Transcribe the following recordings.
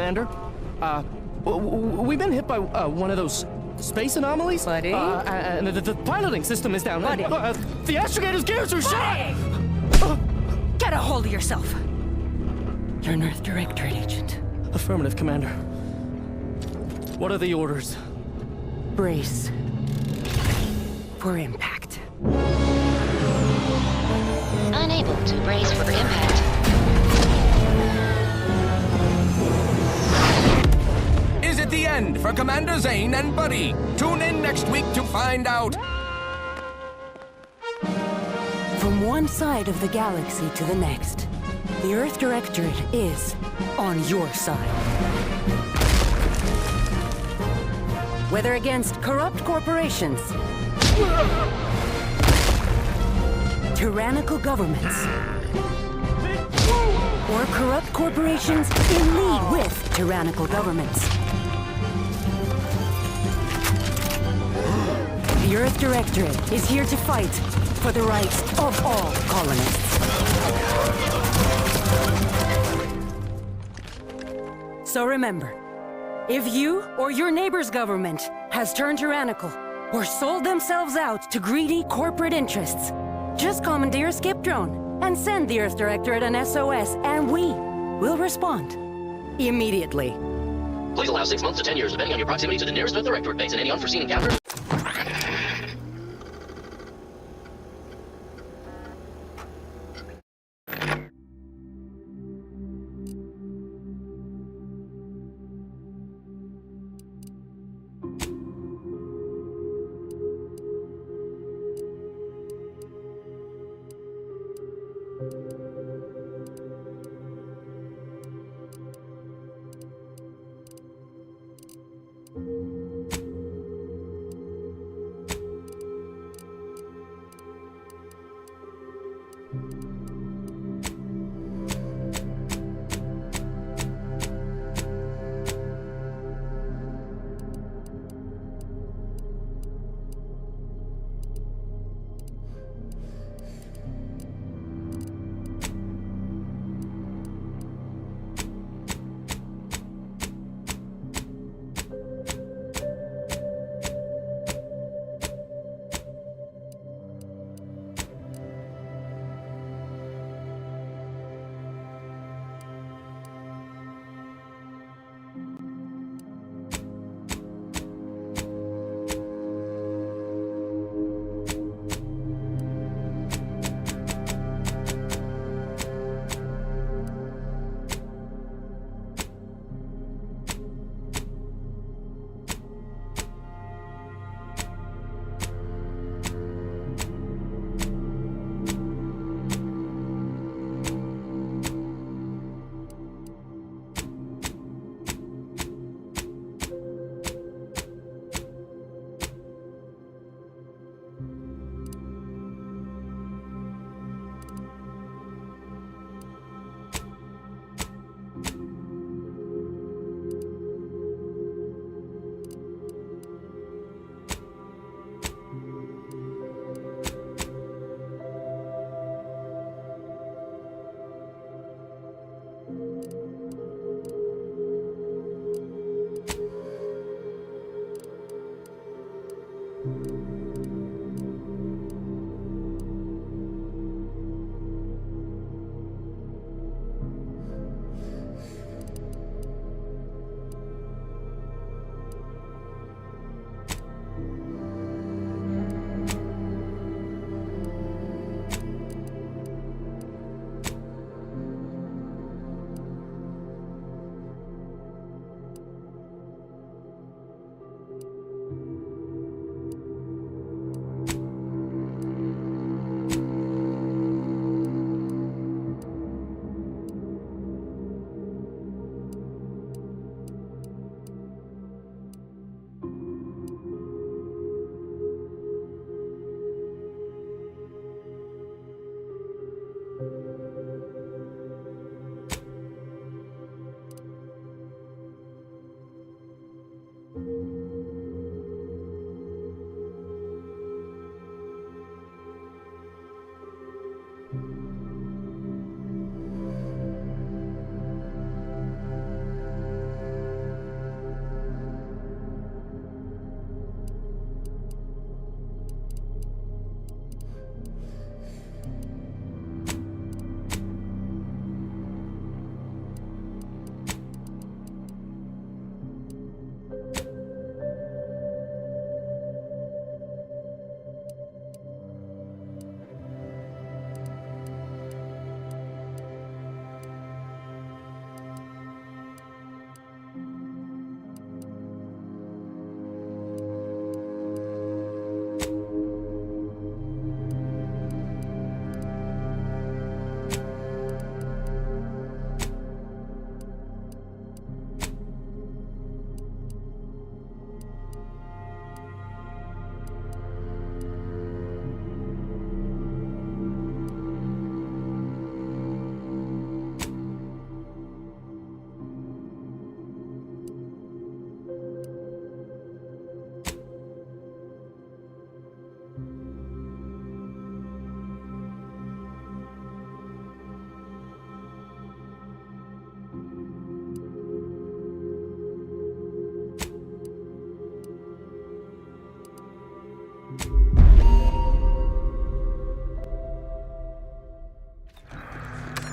Commander. We've been hit by one of those space anomalies. Buddy? And the piloting system is down. Buddy? The astrogator's gears are shot! Get a hold of yourself! You're an Earth Directorate agent. Affirmative, Commander. What are the orders? Brace for impact. Unable to brace for impact. Is it the end for Commander Zane and Buddy? Tune in next week to find out. From one side of the galaxy to the next, the Earth Directorate is on your side. Whether against corrupt corporations, tyrannical governments, or corrupt corporations in league with tyrannical governments. The Earth Directorate is here to fight for the rights of all colonists. So remember, if you or your neighbor's government has turned tyrannical or sold themselves out to greedy corporate interests, just commandeer a skip drone and send the Earth Directorate an SOS, and we will respond immediately. Please allow 6 months to 10 years, depending on your proximity to the nearest Earth Directorate base and any unforeseen encounters.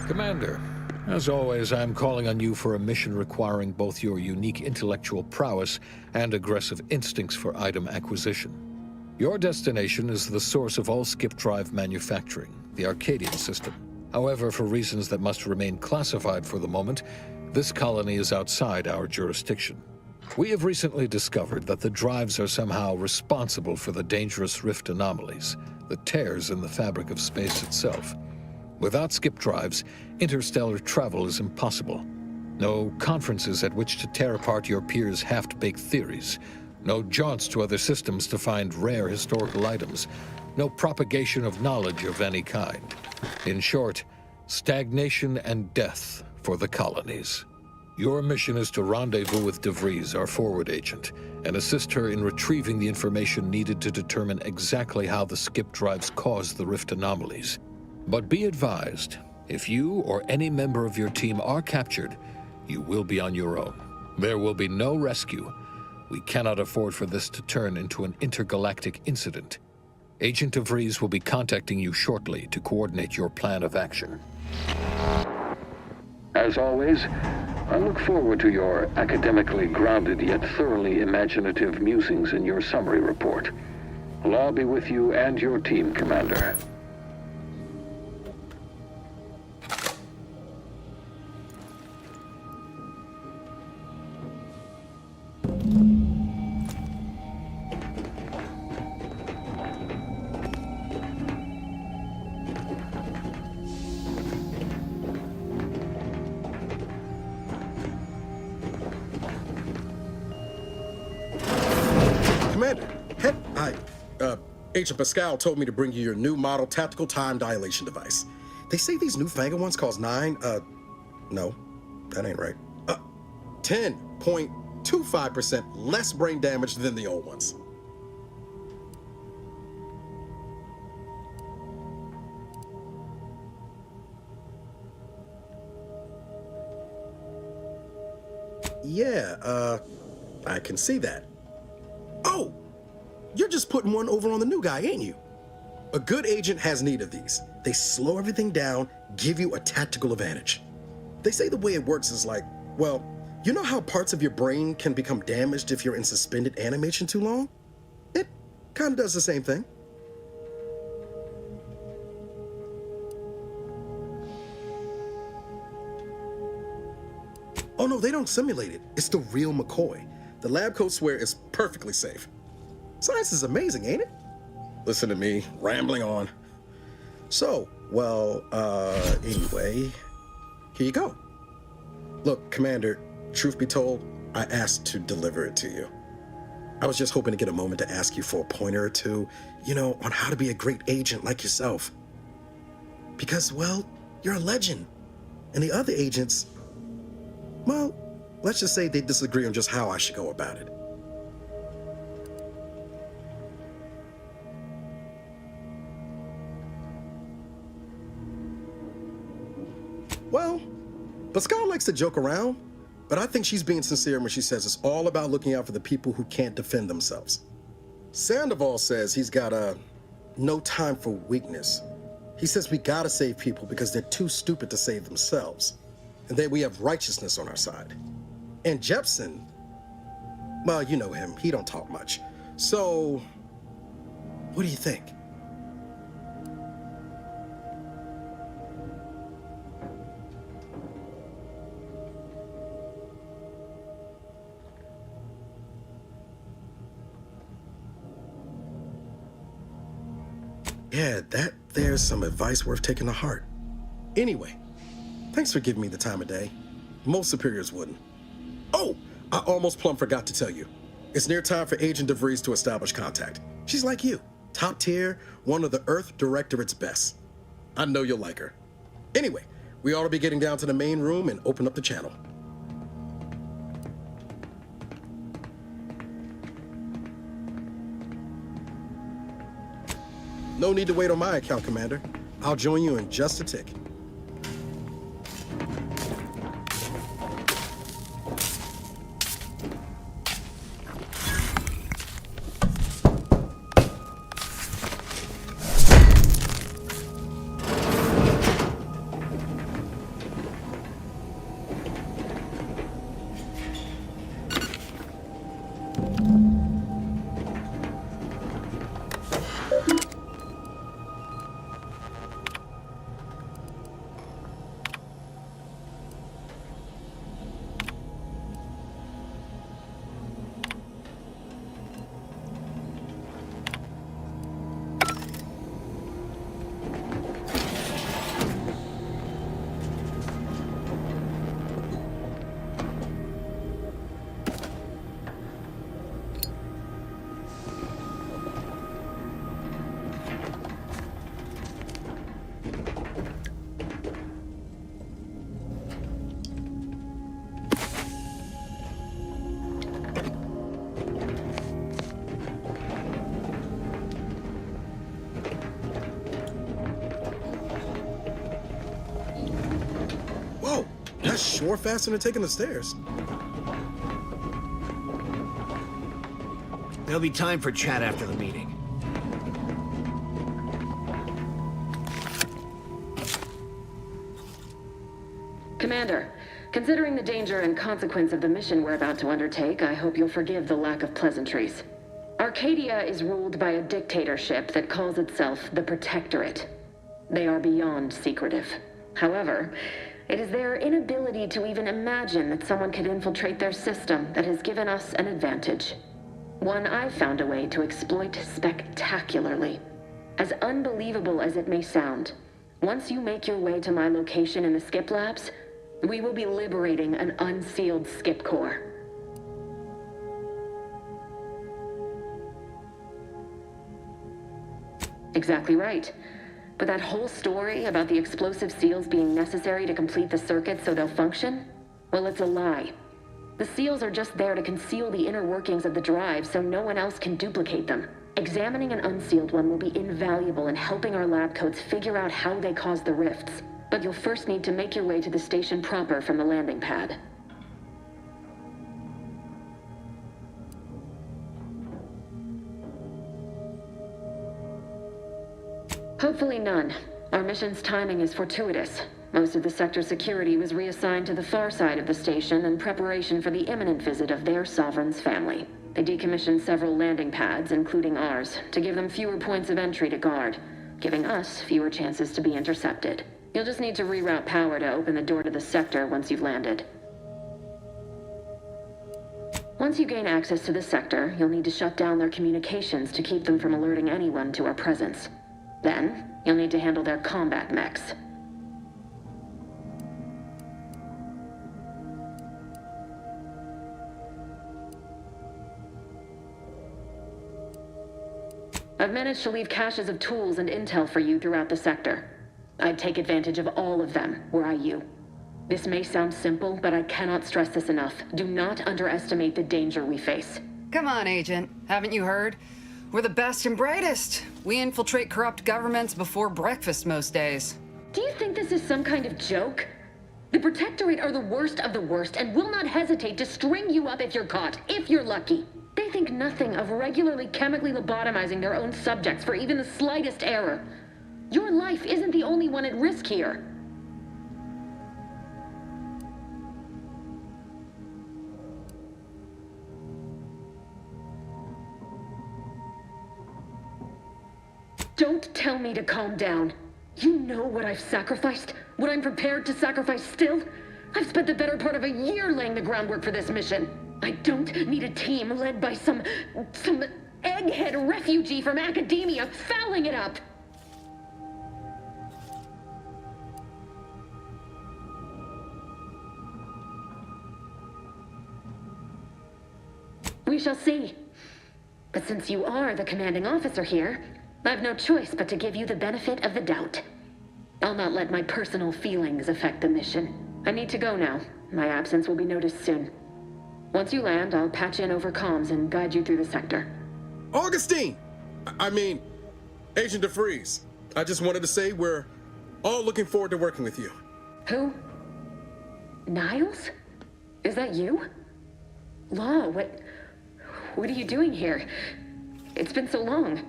Commander, as always, I'm calling on you for a mission requiring both your unique intellectual prowess and aggressive instincts for item acquisition. Your destination is the source of all skip drive manufacturing, the Arcadian system. However, for reasons that must remain classified for the moment, this colony is outside our jurisdiction. We have recently discovered that the drives are somehow responsible for the dangerous rift anomalies, the tears in the fabric of space itself. Without skip drives, interstellar travel is impossible. No conferences at which to tear apart your peers' half-baked theories. No jaunts to other systems to find rare historical items. No propagation of knowledge of any kind. In short, stagnation and death for the colonies. Your mission is to rendezvous with DeVries, our forward agent, and assist her in retrieving the information needed to determine exactly how the skip drives caused the rift anomalies. But be advised, if you or any member of your team are captured, you will be on your own. There will be no rescue. We cannot afford for this to turn into an intergalactic incident. Agent DeVries will be contacting you shortly to coordinate your plan of action. As always, I look forward to your academically grounded yet thoroughly imaginative musings in your summary report. Law be with you and your team, Commander. Agent Pascal told me to bring you your new model tactical time dilation device. They say these newfangled ones cause no, that ain't right. 10.25% less brain damage than the old ones. Yeah, I can see that. Oh! You're just putting one over on the new guy, ain't you? A good agent has need of these. They slow everything down, give you a tactical advantage. They say the way it works is like, well, you know how parts of your brain can become damaged if you're in suspended animation too long? It kind of does the same thing. Oh no, they don't simulate it. It's the real McCoy. The lab coats swear it's perfectly safe. Science is amazing, ain't it? Listen to me, rambling on. So, well, anyway, here you go. Look, Commander, truth be told, I asked to deliver it to you. I was just hoping to get a moment to ask you for a pointer or two, you know, on how to be a great agent like yourself. Because, well, you're a legend. And the other agents, well, let's just say they disagree on just how I should go about it. Well, Pascal likes to joke around, but I think she's being sincere when she says it's all about looking out for the people who can't defend themselves. Sandoval says he's got no time for weakness. He says we gotta save people because they're too stupid to save themselves, and that we have righteousness on our side. And Jepson, well, you know him, he don't talk much. So, what do you think? Yeah, there's some advice worth taking to heart. Anyway, thanks for giving me the time of day. Most superiors wouldn't. Oh, I almost plumb forgot to tell you. It's near time for Agent DeVries to establish contact. She's like you, top tier, one of the Earth Directorate's best. I know you'll like her. Anyway, we ought to be getting down to the main room and open up the channel. No need to wait on my account, Commander. I'll join you in just a tick. That's sure faster than taking the stairs. There'll be time for chat after the meeting. Commander, considering the danger and consequence of the mission we're about to undertake, I hope you'll forgive the lack of pleasantries. Arcadia is ruled by a dictatorship that calls itself the Protectorate. They are beyond secretive. However, it is their inability to even imagine that someone could infiltrate their system that has given us an advantage. One I've found a way to exploit spectacularly. As unbelievable as it may sound, once you make your way to my location in the Skip Labs, we will be liberating an unsealed Skip core. Exactly right. But that whole story about the explosive seals being necessary to complete the circuit so they'll function? Well, it's a lie. The seals are just there to conceal the inner workings of the drive so no one else can duplicate them. Examining an unsealed one will be invaluable in helping our lab coats figure out how they cause the rifts. But you'll first need to make your way to the station proper from the landing pad. Hopefully none. Our mission's timing is fortuitous. Most of the sector's security was reassigned to the far side of the station in preparation for the imminent visit of their sovereign's family. They decommissioned several landing pads, including ours, to give them fewer points of entry to guard, giving us fewer chances to be intercepted. You'll just need to reroute power to open the door to the sector once you've landed. Once you gain access to the sector, you'll need to shut down their communications to keep them from alerting anyone to our presence. Then, you'll need to handle their combat mechs. I've managed to leave caches of tools and intel for you throughout the sector. I'd take advantage of all of them, were I you. This may sound simple, but I cannot stress this enough. Do not underestimate the danger we face. Come on, Agent. Haven't you heard? We're the best and brightest. We infiltrate corrupt governments before breakfast most days. Do you think this is some kind of joke? The Protectorate are the worst of the worst and will not hesitate to string you up if you're caught, if you're lucky. They think nothing of regularly chemically lobotomizing their own subjects for even the slightest error. Your life isn't the only one at risk here. Don't tell me to calm down. You know what I've sacrificed? What I'm prepared to sacrifice still? I've spent the better part of a year laying the groundwork for this mission. I don't need a team led by some egghead refugee from academia fouling it up. We shall see. But since you are the commanding officer here, I've no choice but to give you the benefit of the doubt. I'll not let my personal feelings affect the mission. I need to go now. My absence will be noticed soon. Once you land, I'll patch in over comms and guide you through the sector. Augustine! I mean, Agent DeFreeze. I just wanted to say we're all looking forward to working with you. Who? Niles? Is that you? Law, what are you doing here? It's been so long.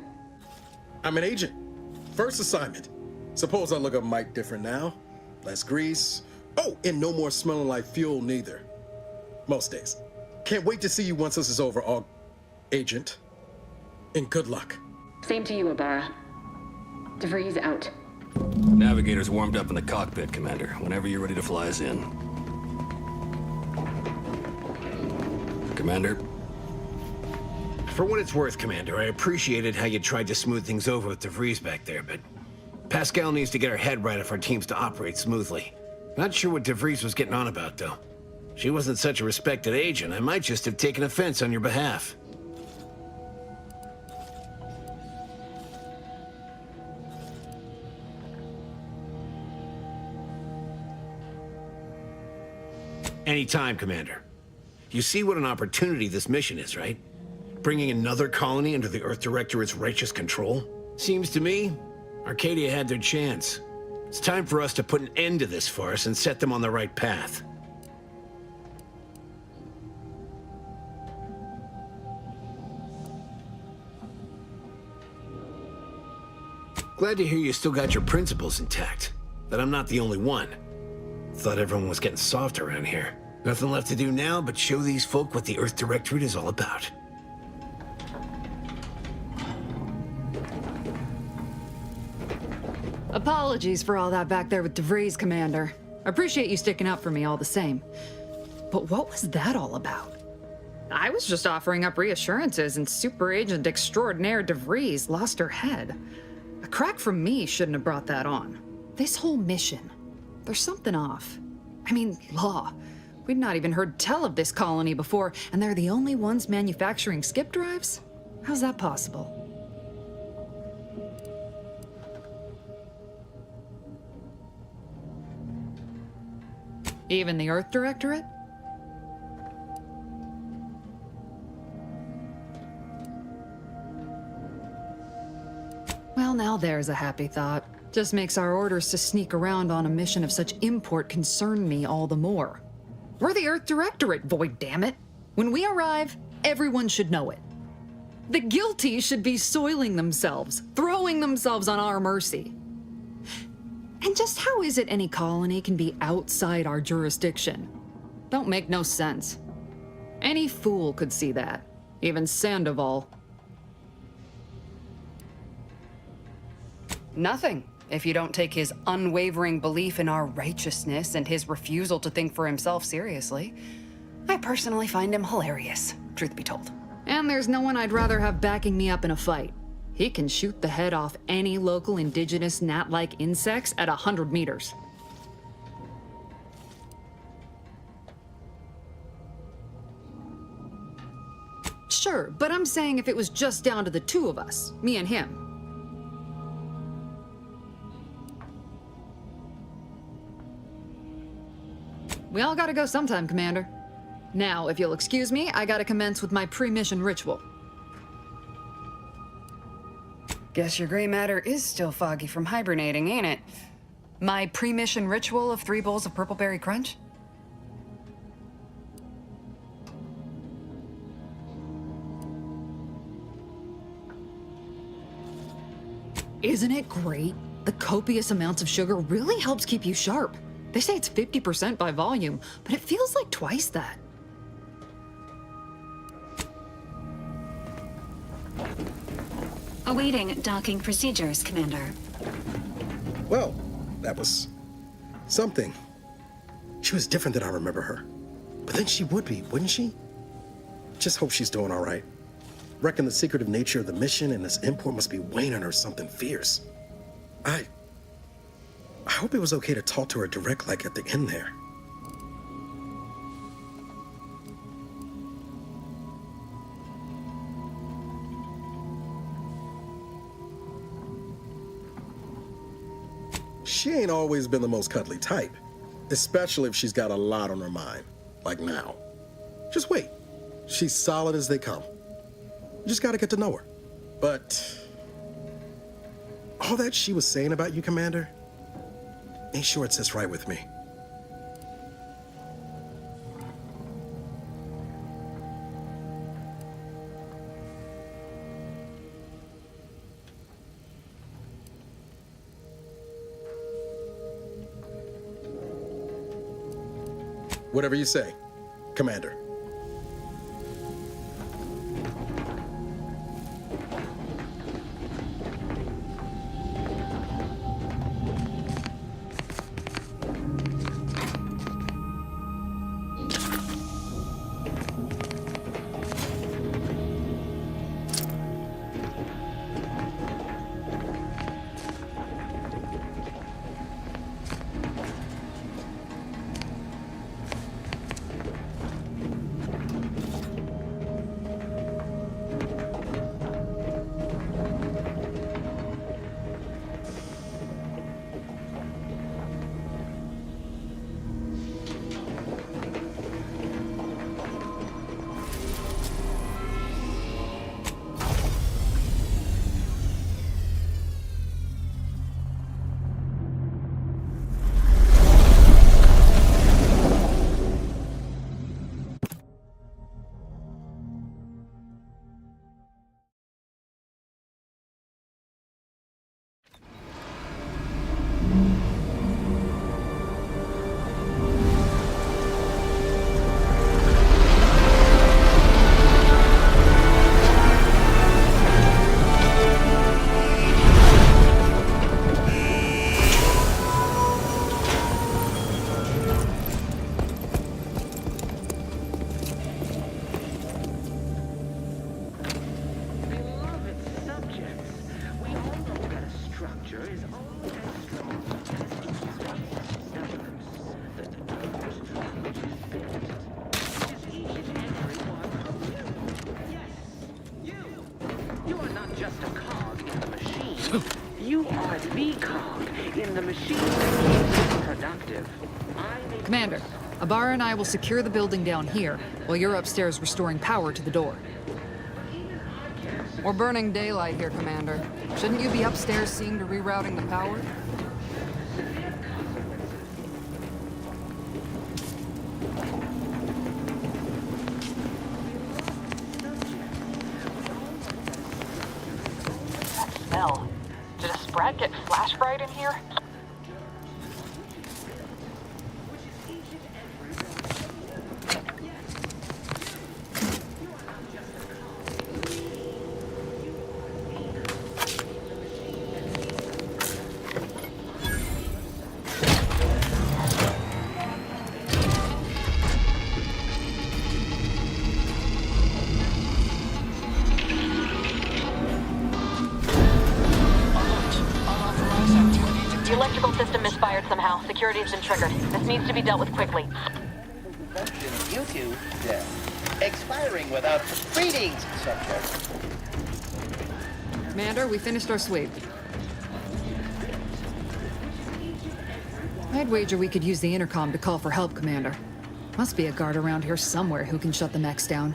I'm an agent. First assignment. Suppose I look a mite different now. Less grease. Oh, and no more smelling like fuel neither. Most days. Can't wait to see you once this is over, Agent. And good luck. Same to you, Ibarra. DeVries out. Navigator's warmed up in the cockpit, Commander. Whenever you're ready to fly us in. Commander? For what it's worth, Commander, I appreciated how you tried to smooth things over with DeVries back there, but Pascal needs to get her head right if our team's to operate smoothly. Not sure what DeVries was getting on about, though. She wasn't such a respected agent. I might just have taken offense on your behalf. Anytime, Commander. You see what an opportunity this mission is, right? Bringing another colony under the Earth Directorate's righteous control? Seems to me, Arcadia had their chance. It's time for us to put an end to this farce and set them on the right path. Glad to hear you still got your principles intact. That I'm not the only one. Thought everyone was getting soft around here. Nothing left to do now but show these folk what the Earth Directorate is all about. Apologies for all that back there with DeVries, Commander. I appreciate you sticking up for me all the same. But what was that all about? I was just offering up reassurances and Super Agent Extraordinaire DeVries lost her head. A crack from me shouldn't have brought that on. This whole mission, there's something off. I mean, law. We'd not even heard tell of this colony before, and they're the only ones manufacturing skip drives? How's that possible? Even the Earth Directorate? Well, now there's a happy thought. Just makes our orders to sneak around on a mission of such import concern me all the more. We're the Earth Directorate, void damn it. When we arrive, everyone should know it. The guilty should be soiling themselves, throwing themselves on our mercy. And just how is it any colony can be outside our jurisdiction? Don't make no sense. Any fool could see that, even Sandoval. Nothing, if you don't take his unwavering belief in our righteousness and his refusal to think for himself seriously. I personally find him hilarious, truth be told. And there's no one I'd rather have backing me up in a fight. He can shoot the head off any local indigenous gnat-like insects at 100 meters. Sure, but I'm saying if it was just down to the two of us, me and him. We all gotta go sometime, Commander. Now, if you'll excuse me, I gotta commence with my pre-mission ritual. Guess your gray matter is still foggy from hibernating, ain't it? My pre-mission ritual of 3 bowls of purple berry crunch? Isn't it great? The copious amounts of sugar really helps keep you sharp. They say it's 50% by volume, but it feels like twice that. Awaiting docking procedures, Commander. Well, that was something. She was different than I remember her. But then she would be, wouldn't she? Just hope she's doing all right. Reckon the secretive nature of the mission and this import must be weighing on her something fierce. I hope it was okay to talk to her direct like at the end there. She ain't always been the most cuddly type, especially if she's got a lot on her mind, like now. Just wait. She's solid as they come. You just gotta get to know her. But all that she was saying about you, Commander, ain't sure it sits right with me. Whatever you say, Commander. just a cog in the machine. You are the cog in the machine that keeps us productive. Commander, Abara and I will secure the building down here, while you're upstairs restoring power to the door. We're burning daylight here, Commander. Shouldn't you be upstairs seeing to rerouting the power? Smell. Did a sprat get flash fried in here? The electrical system misfired somehow. Security has been triggered. This needs to be dealt with quickly. Due to death. Expiring without... Greetings, subject. Commander, we finished our sweep. I'd wager we could use the intercom to call for help, Commander. Must be a guard around here somewhere who can shut the mechs down.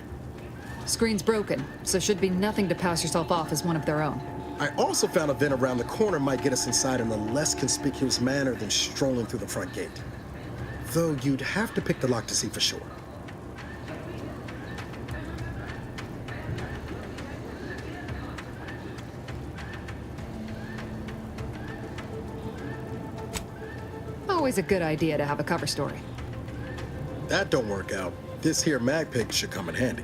Screen's broken, so should be nothing to pass yourself off as one of their own. I also found a vent around the corner might get us inside in a less conspicuous manner than strolling through the front gate. Though you'd have to pick the lock to see for sure. Always a good idea to have a cover story. That don't work out. This here mag pig should come in handy.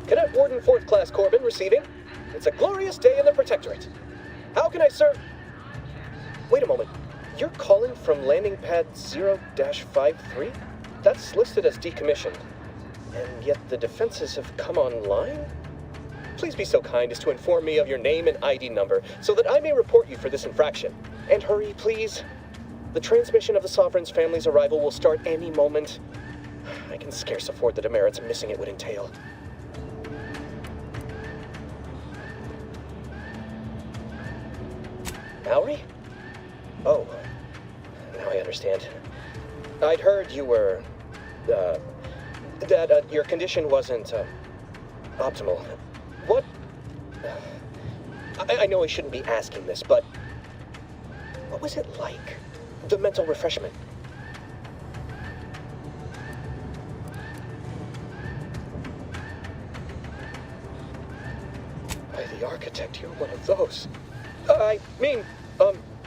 Cadet Warden 4th Class Corbin receiving. It's a glorious day in the Protectorate. How can I serve? Wait a moment. You're calling from landing pad 0-53? That's listed as decommissioned. And yet the defenses have come online? Please be so kind as to inform me of your name and ID number so that I may report you for this infraction. And hurry, please. The transmission of the Sovereign's family's arrival will start any moment. I can scarce afford the demerits missing it would entail. Mallory? Oh, now I understand. I'd heard you were, that your condition wasn't, optimal. What? I know I shouldn't be asking this, but what was it like? The mental refreshment? By the architect, you're one of those. I mean,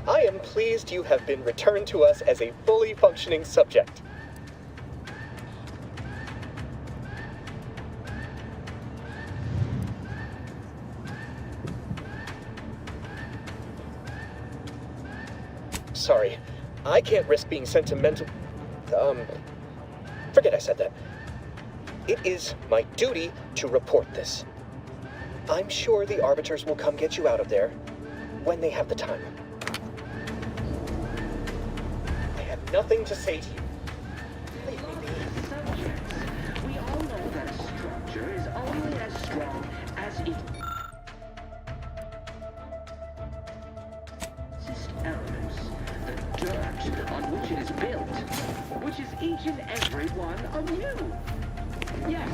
I am pleased you have been returned to us as a fully functioning subject. Sorry, I can't risk being sentimental. Forget I said that. It is my duty to report this. I'm sure the Arbiters will come get you out of there when they have the time. I have nothing to say to you. Leave me be. We all know that a structure is only as strong as its elements, the dirt on which it is built, which is each and every one of you. Yes,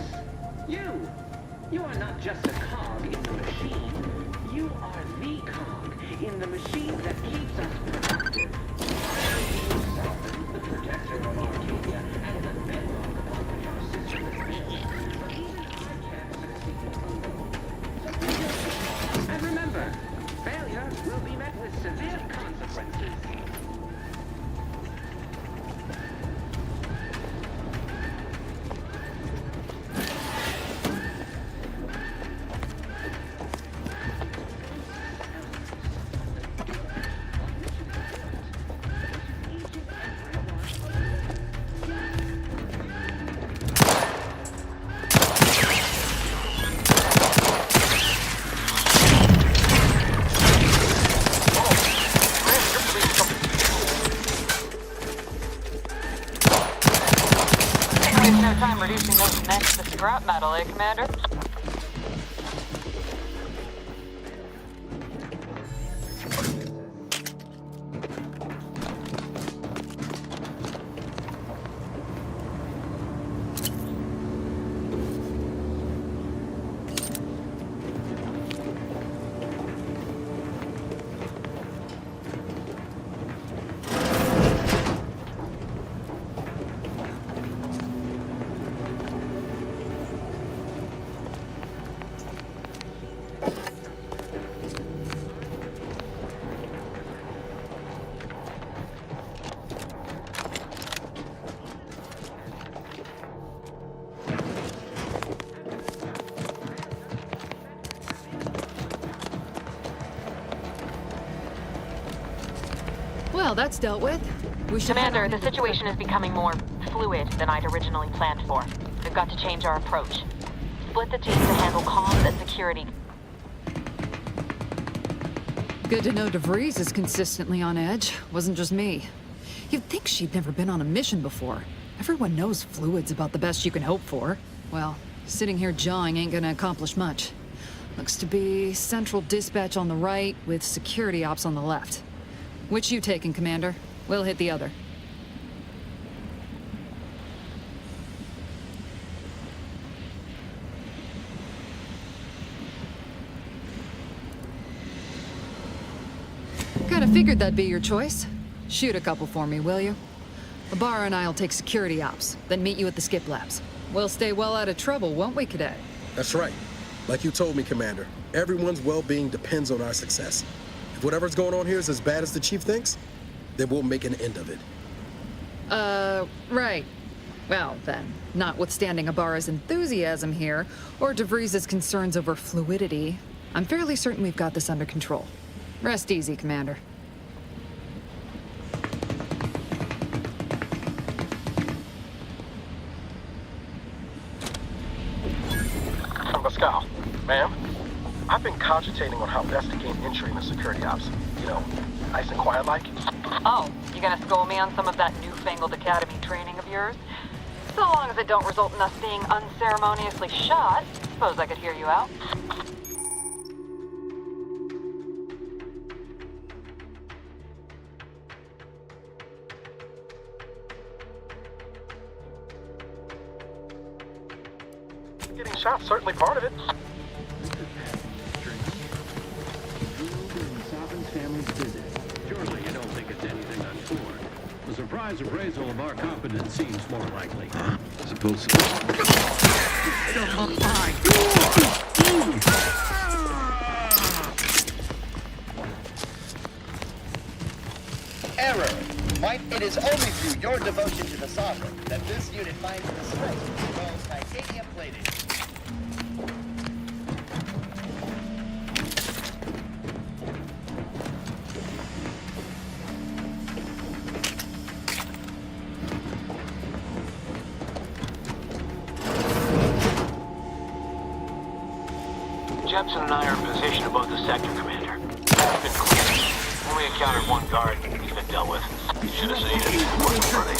you. You are not just a cog in the machine. You are the cog in the machine that keeps us productive. The protector of Arcadia and the bedrock upon which our system is built. But even I can't and remember, failure will be met with severe consequences. Hence the scrap metal, eh, Commander? Well, that's dealt with. We should Commander, the situation is becoming more fluid than I'd originally planned for. We've got to change our approach. Split the team to handle comms and security. Good to know DeVries is consistently on edge. Wasn't just me. You'd think she'd never been on a mission before. Everyone knows fluid's about the best you can hope for. Well, sitting here jawing ain't gonna accomplish much. Looks to be central dispatch on the right with security ops on the left. Which you taking, Commander? We'll hit the other. Kinda figured that'd be your choice. Shoot a couple for me, will you? Ibarra and I'll take security ops, then meet you at the skip labs. We'll stay well out of trouble, won't we, Cadet? That's right. Like you told me, Commander, everyone's well-being depends on our success. If whatever's going on here is as bad as the Chief thinks, then we'll make an end of it. Right. Well, then, notwithstanding Ibarra's enthusiasm here, or DeVries' concerns over fluidity, I'm fairly certain we've got this under control. Rest easy, Commander. Pascal, ma'am, I've been cogitating on how best to gain entry in the security ops. You know, nice and quiet like. Oh, you gonna school me on some of that newfangled academy training of yours? So long as it don't result in us being unceremoniously shot, suppose I could hear you out. Getting shot, certainly part of it. Surely you don't think it's anything untoward. The surprise appraisal of our competence seems more likely. I suppose so. Error. Might it is only through your devotion to the Sovereign that this unit finds the strength of those titanium plated. Jepson and I are in position above the sector, Commander. It's been clear. Only encountered one guard. He's been dealt with. Should have seen it. Wasn't pretty.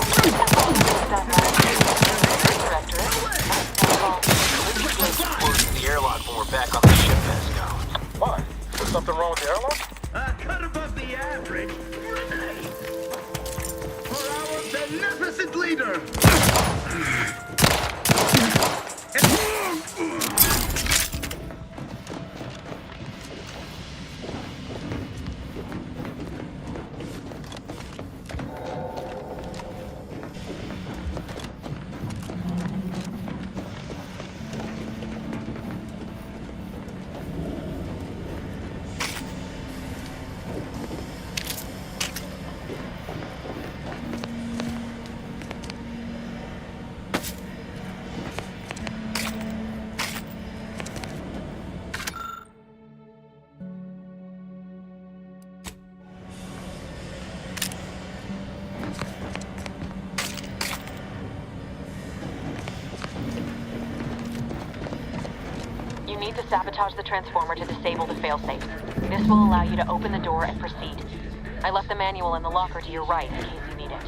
Closing the airlock when we're back on the ship, Pascal. Why? Is something wrong with the airlock? Cut above the average. Grenade! For our beneficent leader! You need to sabotage the transformer to disable the failsafe. This will allow you to open the door and proceed. I left the manual in the locker to your right in case you need it.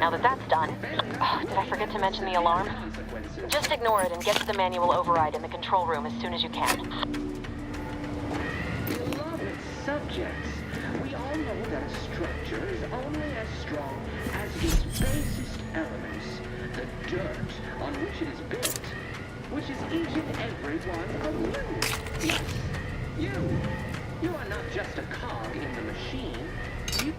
now that that's done. Oh, did I forget to mention the alarm? Just ignore it and get to the manual override in the control room as soon as you can. Beloved subjects, we all know that a structure is only as strong as its basest elements, the dirt on which it is built, which is each and every one of you. Yes, you. You are not just a cog in the machine. You...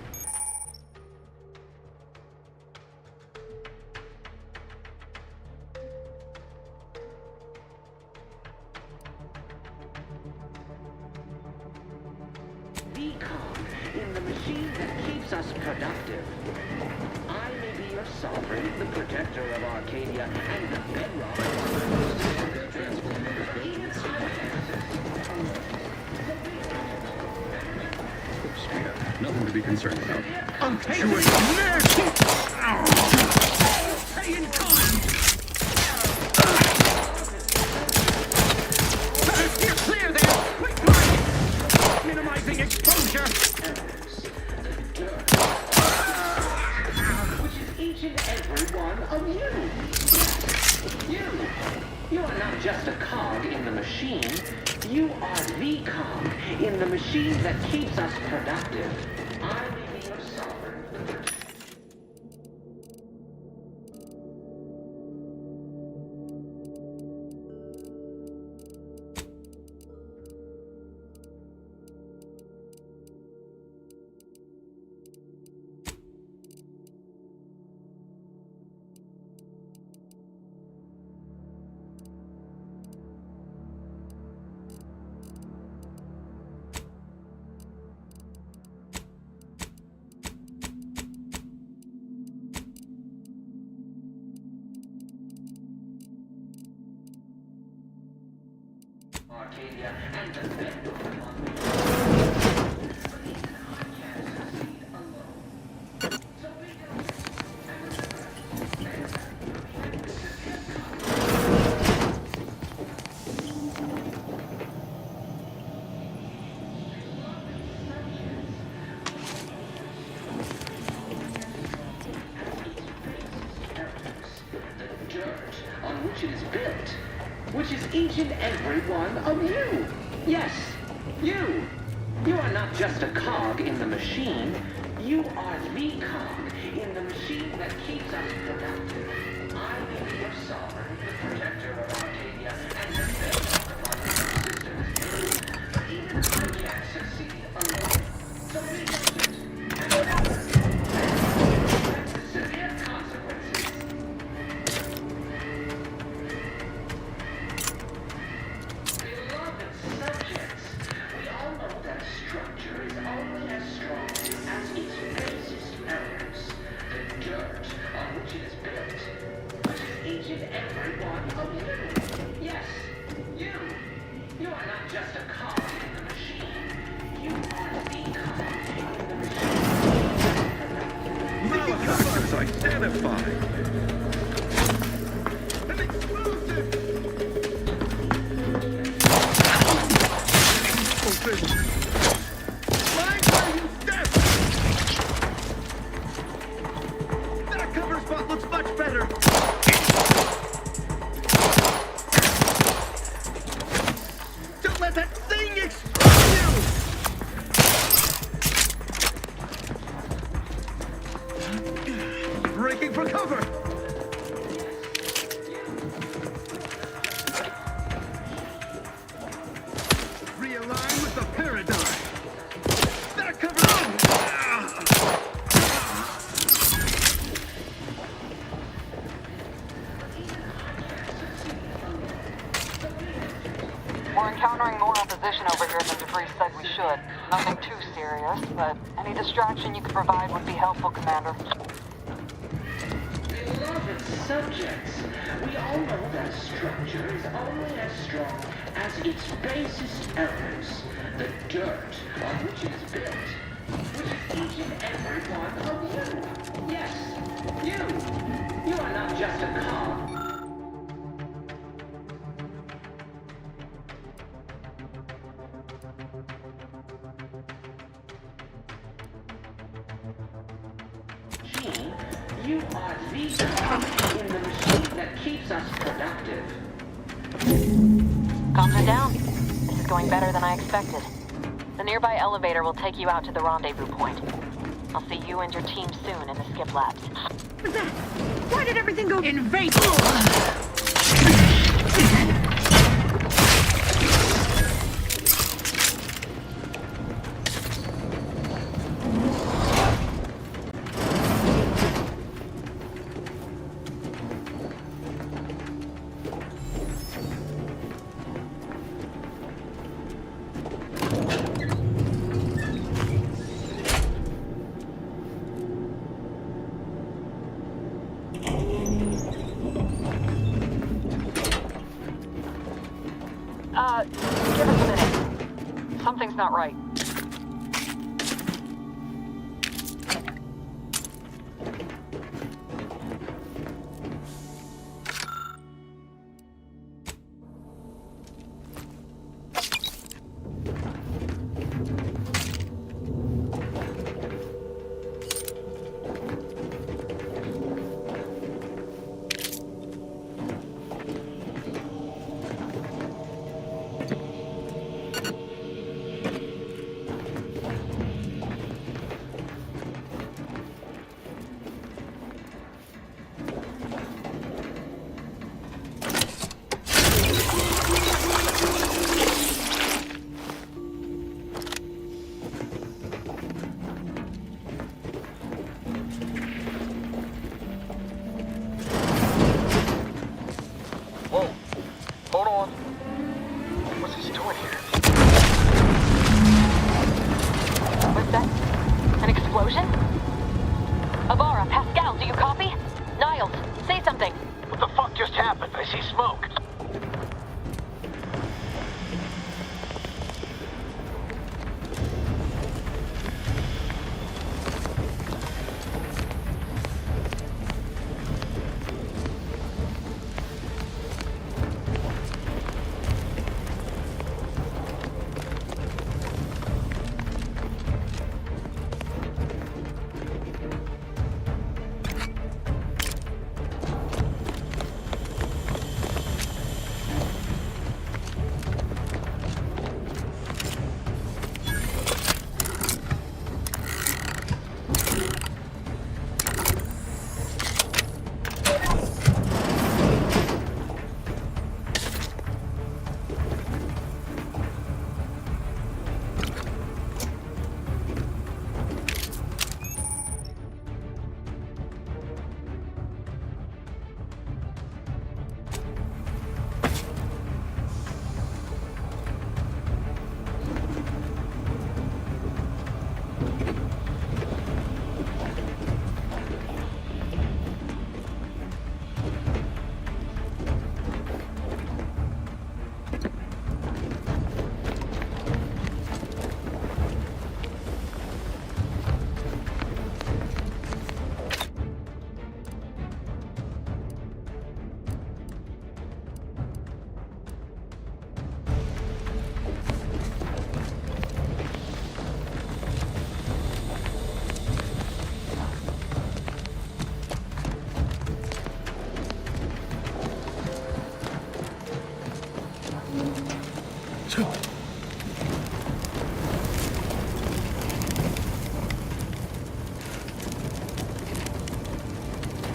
The cog in the machine that keeps us productive. I may be your sovereign, the protector of Arcadia, and the bedrock of our transformers. Even Nothing to be concerned about. Pay in kind! You're clear there! Quick target! Minimizing exposure! Which is each and every one of you! You are not just a cog in the machine. You are the cog in the machine that keeps us productive. I may be your sovereign. Arcadia and the bedrock on which I can't succeed alone. So we the dirt on which it is built, which is each and every one of you. Yes, you. You are not just a cog in the machine. You are the cog in the machine that keeps us productive. I may be your sovereign, the protector of Arcadia, and the bedrock of our systems. But even I can't succeed alone. So we know it. And severe consequences. Beloved subjects, we all know that a structure is only as strong as its basest elements, the dirt on which it is built, which is each and every one of you. Yes, you. You are not just a cog in the machine. You are the cog in the machine. Malefactors identified! An explosive! That cover spot looks much better! Don't let that thing explode you! Breaking for cover! Realign with the paradigm! That cover... We're encountering more opposition over here than DeVries said we should. Nothing too serious, but any distraction you could provide would be helpful, Commander. Beloved subjects, we all know that a structure is only as strong as its basest elements, the dirt on which it is built, which is each and every one of you. Yes, you. You are not just a cog. You are the cog in the machine that keeps us productive. Comms are down. This is going better than I expected. The nearby elevator will take you out to the rendezvous point. I'll see you and your team soon in the skip labs. What's that? Why did everything go in vain? Give us a minute. Something's not right.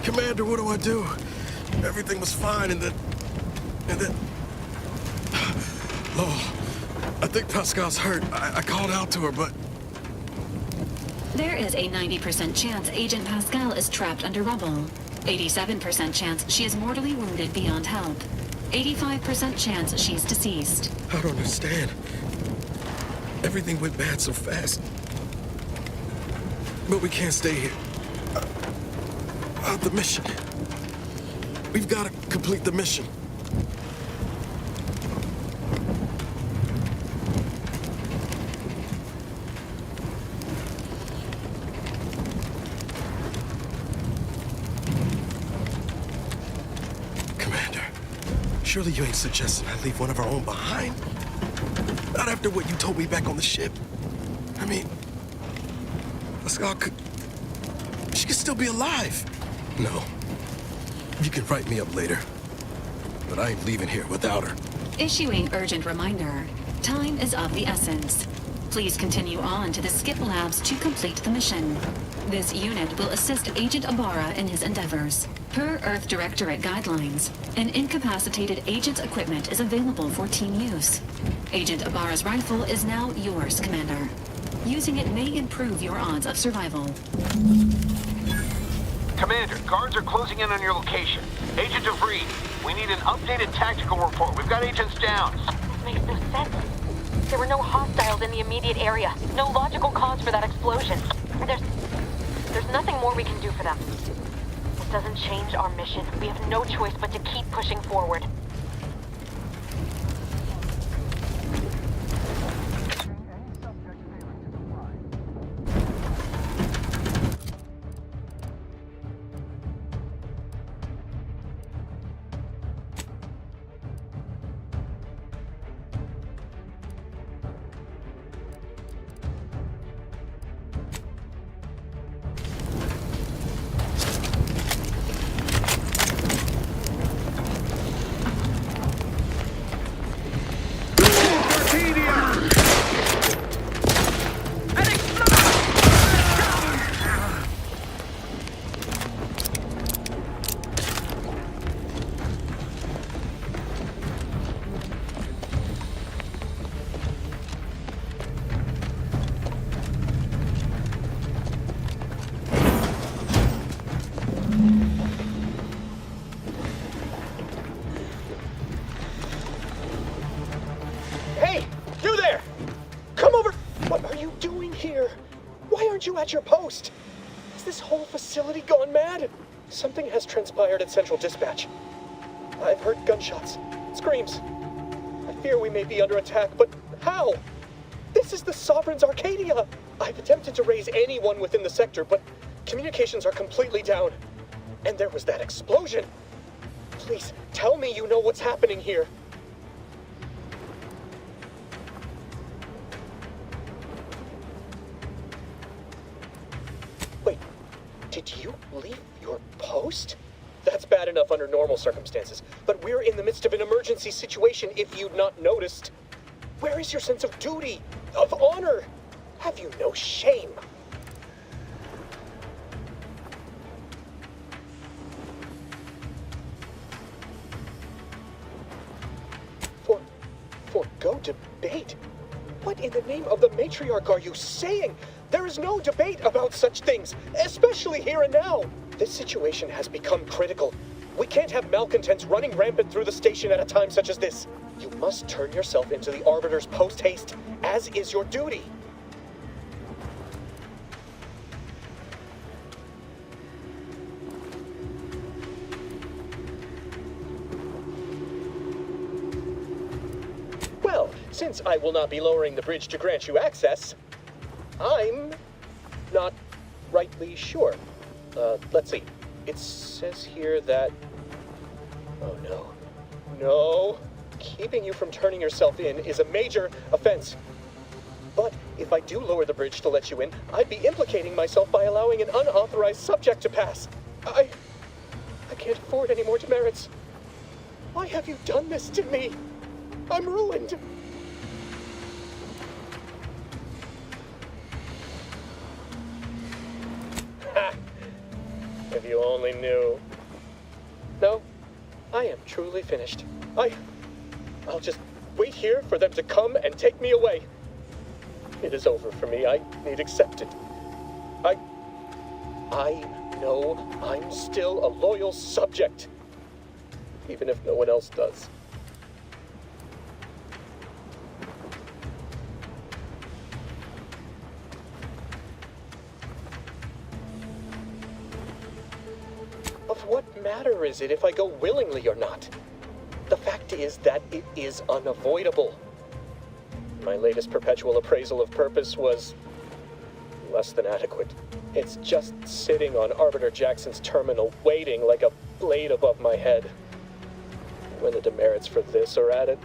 Commander, what do I do? Everything was fine, and then... Oh, I think Pascal's hurt. I called out to her, but... There is a 90% chance Agent Pascal is trapped under rubble. 87% chance she is mortally wounded beyond help. 85% chance she's deceased. I don't understand. Everything went bad so fast. But we can't stay here. The mission. We've got to complete the mission. Commander, surely you ain't suggesting I leave one of our own behind? Not after what you told me back on the ship. I mean, Pascal could... She could still be alive. No. You can write me up later. But I ain't leaving here without her. Issuing urgent reminder. Time is of the essence. Please continue on to the Skip Labs to complete the mission. This unit will assist Agent Ibarra in his endeavors. Per Earth Directorate guidelines, an incapacitated agent's equipment is available for team use. Agent Ibarra's rifle is now yours, Commander. Using it may improve your odds of survival. Commander, guards are closing in on your location. Agent DeVries, we need an updated tactical report. We've got agents down. This makes no sense. There were no hostiles in the immediate area. No logical cause for that explosion. There's nothing more we can do for them. This doesn't change our mission. We have no choice but to keep pushing forward. At your post! Has this whole facility gone mad? Something has transpired at Central Dispatch. I've heard gunshots, screams. I fear we may be under attack, but how? This is the Sovereign's Arcadia! I've attempted to raise anyone within the sector, but communications are completely down. And there was that explosion! Please, tell me you know what's happening here. Did you leave your post? That's bad enough under normal circumstances, but we're in the midst of an emergency situation if you'd not noticed. Where is your sense of duty, of honor? Have you no shame? Forgo debate? What in the name of the matriarch are you saying? There is no debate about such things, especially here and now. This situation has become critical. We can't have malcontents running rampant through the station at a time such as this. You must turn yourself into the Arbiters post-haste, as is your duty. Well, since I will not be lowering the bridge to grant you access, I'm not rightly sure. Let's see. It says here that... Oh no. No. Keeping you from turning yourself in is a major offense. But if I do lower the bridge to let you in, I'd be implicating myself by allowing an unauthorized subject to pass. I can't afford any more demerits. Why have you done this to me? I'm ruined. Ha! If you only knew. No, I am truly finished. I'll just wait here for them to come and take me away. It is over for me. I need accepted. I know I'm still a loyal subject, even if no one else does. Of what matter is it if I go willingly or not? The fact is that it is unavoidable. My latest perpetual appraisal of purpose was less than adequate. It's just sitting on Arbiter Jackson's terminal, waiting like a blade above my head. When the demerits for this are added,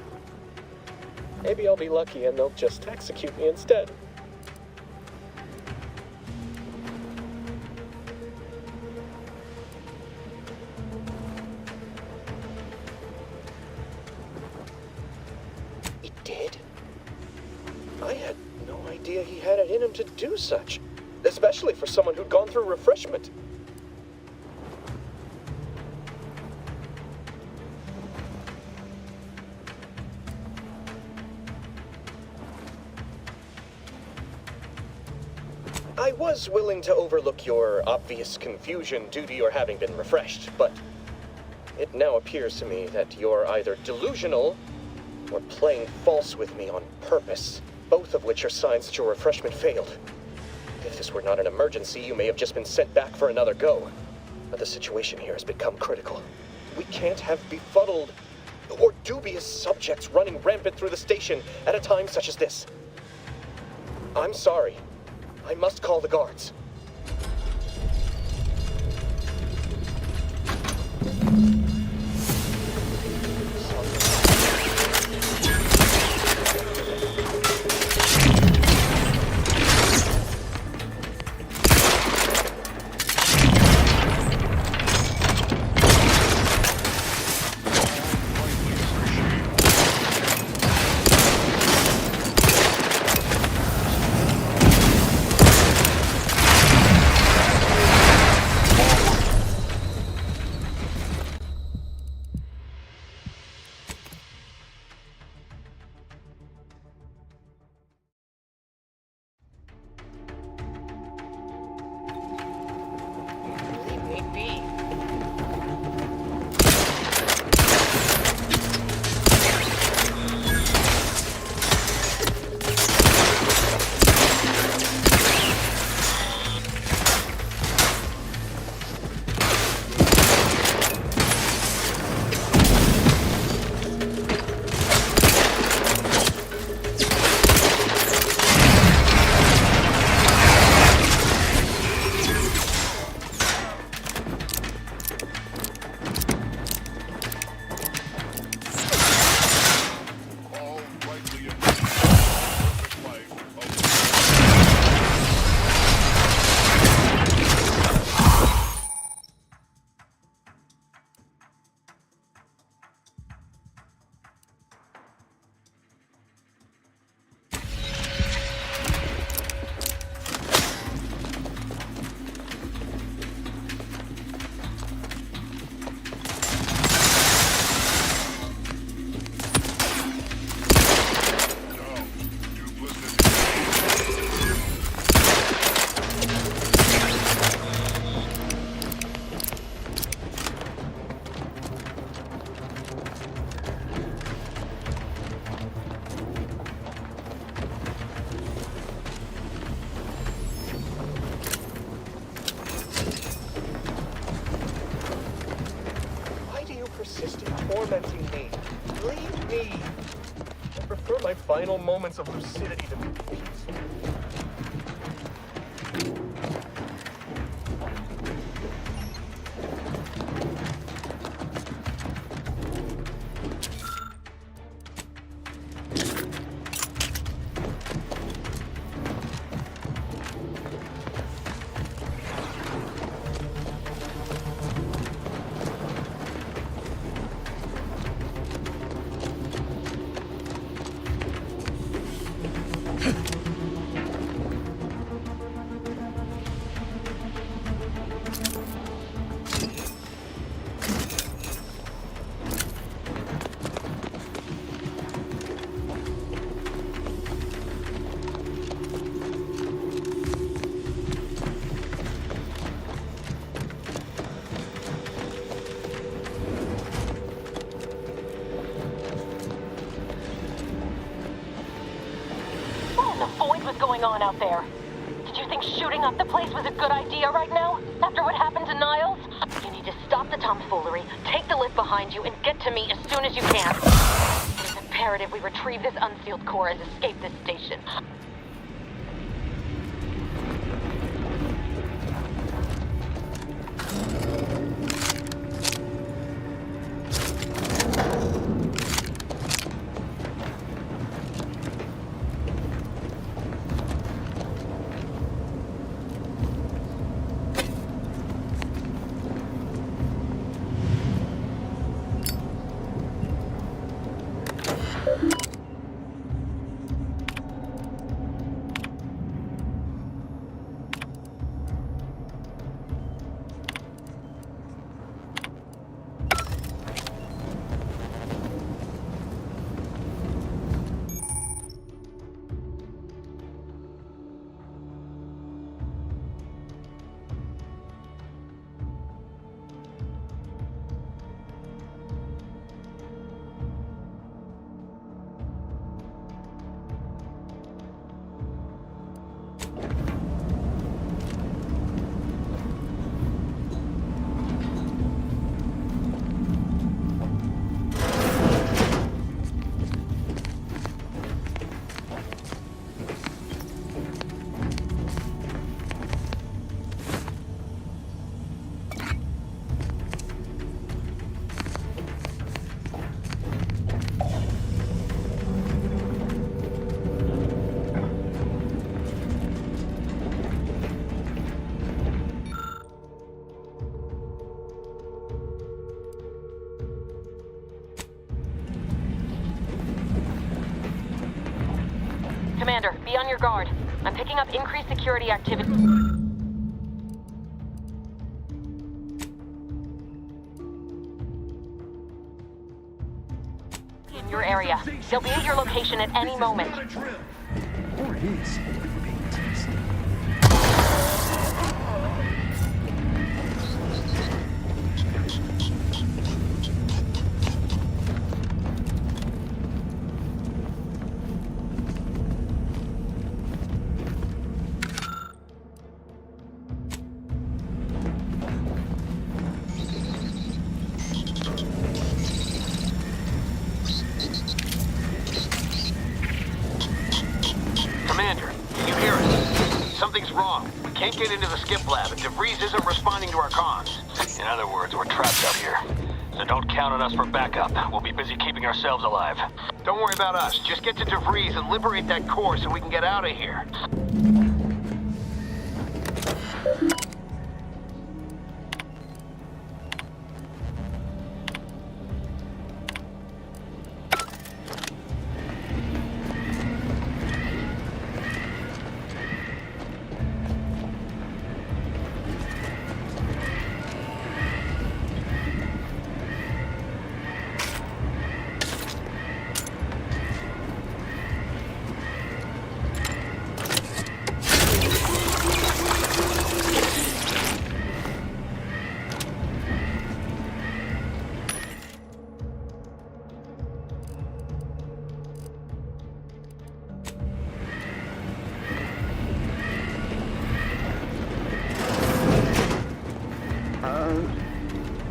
maybe I'll be lucky and they'll just execute me instead. freedom to do such, especially for someone who'd gone through refreshment. I was willing to overlook your obvious confusion due to your having been refreshed, but it now appears to me that you're either delusional or playing false with me on purpose, both of which are signs that your refreshment failed. If this were not an emergency, you may have just been sent back for another go. But the situation here has become critical. We can't have befuddled or dubious subjects running rampant through the station at a time such as this. I'm sorry. I must call the guards. Tormenting me. Leave me. I prefer my final moments of lucidity to peace. Going on out there? Did you think shooting up the place was a good idea right now? After what happened to Niles? You need to stop the tomfoolery, take the lift behind you, and get to me as soon as you can. It is imperative we retrieve this unsealed core and escape this station. Commander, be on your guard. I'm picking up increased security activity in your area. They'll be at your location at any moment. Or it is. We're being tested. Commander, can you hear us? Something's wrong. We can't get into the skip lab, and DeVries isn't responding to our comms. In other words, we're trapped out here. So don't count on us for backup. We'll be busy keeping ourselves alive. Don't worry about us. Just get to DeVries and liberate that core so we can get out of here.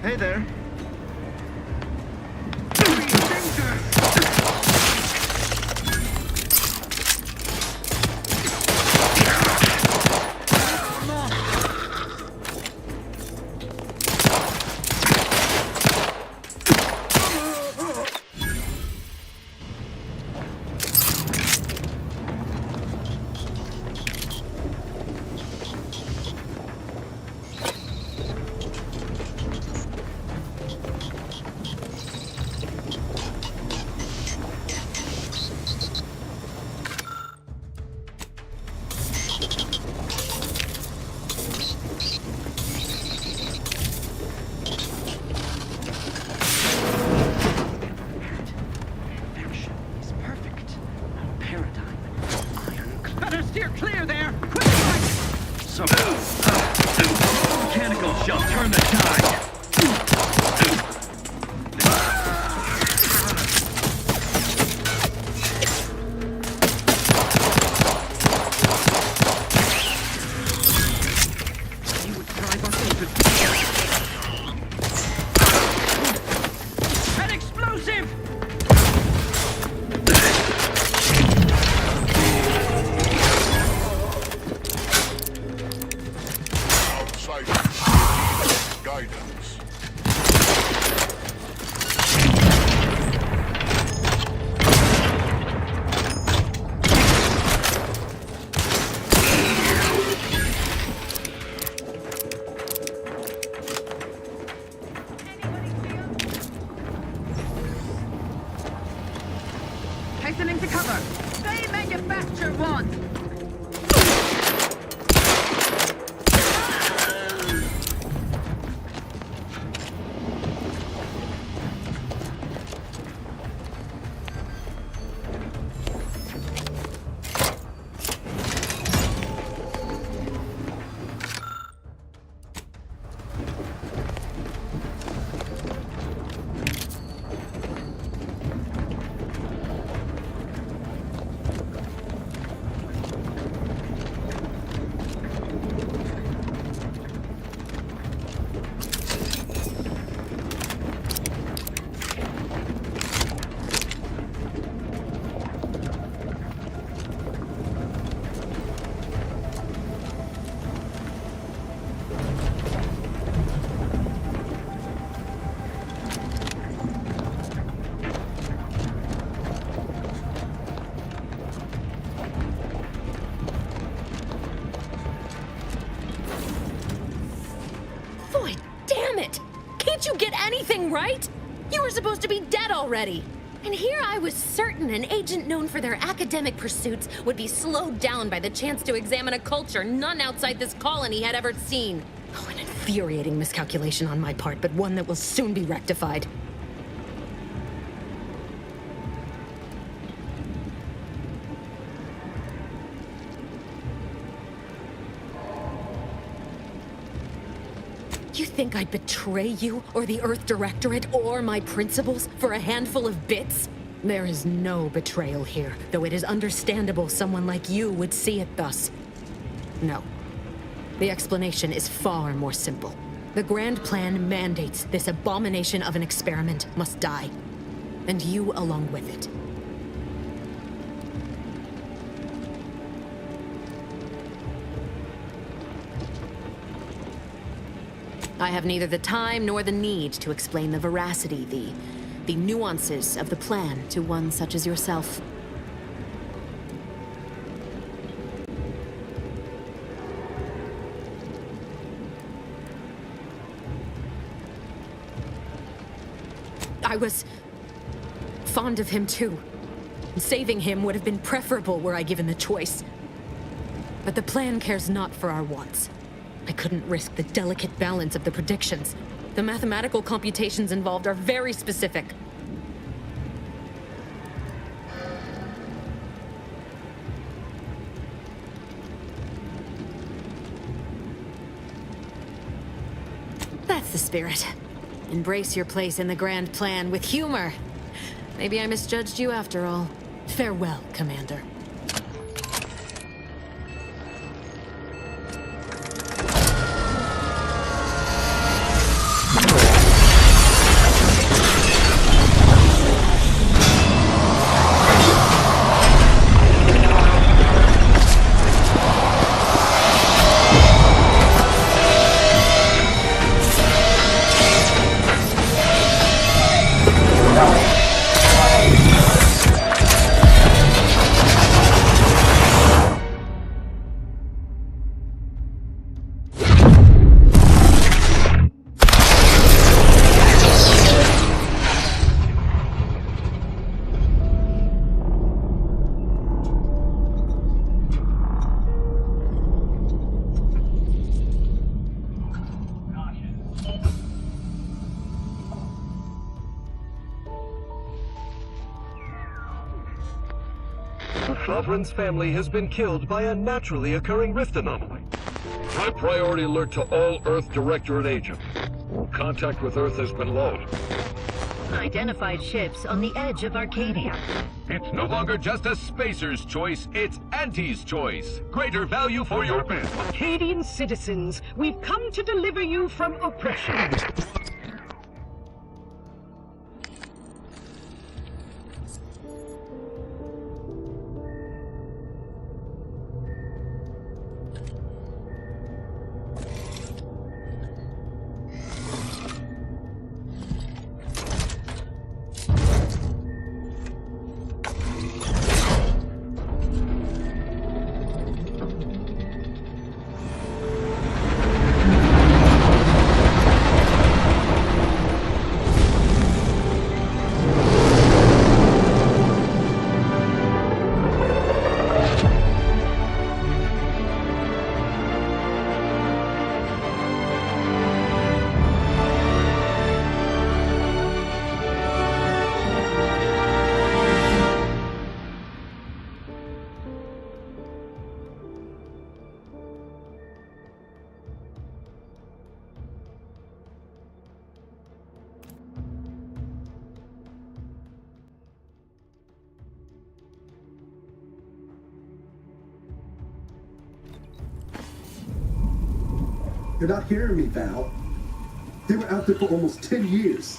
Hey there. Better steer clear there! Quick, Mike! Mechanical shall turn the tide. He would drive us into... An explosive! Guidance. Hastening to cover. They manufacture one. Damn it! Can't you get anything right? You were supposed to be dead already. And here I was certain an agent known for their academic pursuits would be slowed down by the chance to examine a culture none outside this colony had ever seen. Oh, an infuriating miscalculation on my part, but one that will soon be rectified. You think I'd betray you, or the Earth Directorate, or my principals for a handful of bits? There is no betrayal here, though it is understandable someone like you would see it thus. No. The explanation is far more simple. The Grand Plan mandates this abomination of an experiment must die, and you along with it. I have neither the time nor the need to explain the veracity, the nuances of the plan to one such as yourself. I was fond of him too. Saving him would have been preferable were I given the choice. But the plan cares not for our wants. I couldn't risk the delicate balance of the predictions. The mathematical computations involved are very specific. That's the spirit. Embrace your place in the Grand Plan with humor. Maybe I misjudged you after all. Farewell, Commander. Sovereign's family has been killed by a naturally occurring rift anomaly. High priority alert to all Earth Directorate agents. Contact with Earth has been low. Identified ships on the edge of Arcadia. It's no longer just a spacer's choice, it's Auntie's choice. Greater value for your men. Arcadian citizens, we've come to deliver you from oppression. You're not hearing me, Val. They were out there for almost 10 years.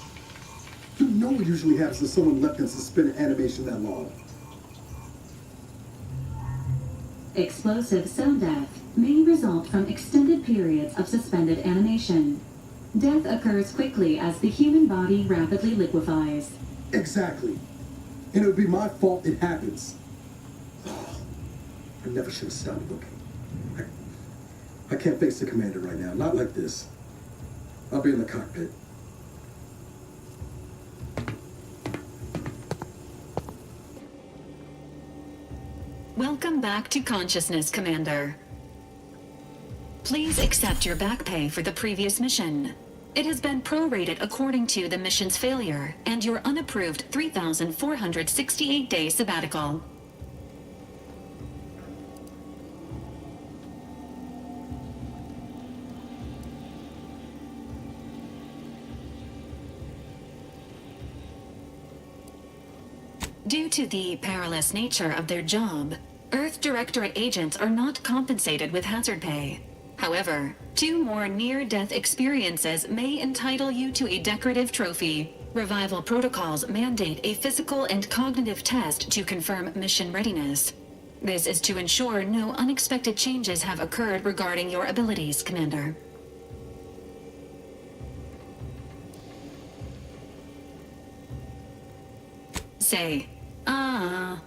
You know what usually happens when someone left in suspended animation that long. Explosive cell death may result from extended periods of suspended animation. Death occurs quickly as the human body rapidly liquefies. Exactly. And it would be my fault it happens. Oh, I never should have stopped looking. I can't face the commander right now. Not like this. I'll be in the cockpit. Welcome back to consciousness, Commander. Please accept your back pay for the previous mission. It has been prorated according to the mission's failure and your unapproved 3,468-day sabbatical. Due to the perilous nature of their job, Earth Directorate agents are not compensated with hazard pay. However, 2 more near-death experiences may entitle you to a decorative trophy. Revival protocols mandate a physical and cognitive test to confirm mission readiness. This is to ensure no unexpected changes have occurred regarding your abilities, Commander. Say, ah.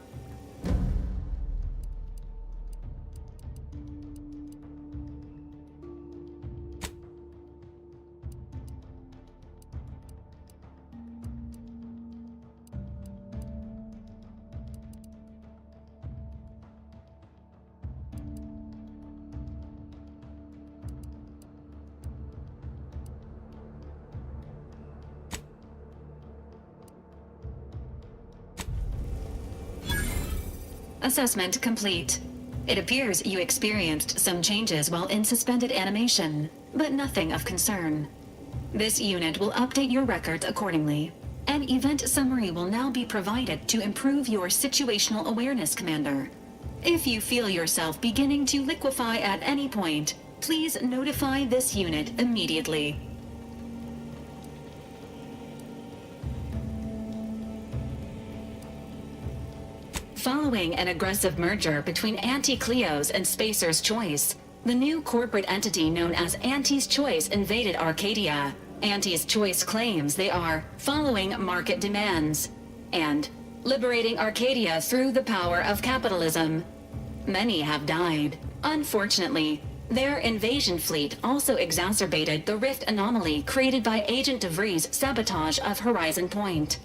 Assessment complete. It appears you experienced some changes while in suspended animation, but nothing of concern. This unit will update your records accordingly. An event summary will now be provided to improve your situational awareness, Commander. If you feel yourself beginning to liquefy at any point, please notify this unit immediately. Following an aggressive merger between Anti-Cleo's and Spacer's Choice, the new corporate entity known as Anti's Choice invaded Arcadia. Anti's Choice claims they are following market demands and liberating Arcadia through the power of capitalism. Many have died. Unfortunately, their invasion fleet also exacerbated the rift anomaly created by Agent DeVries' sabotage of Horizon Point.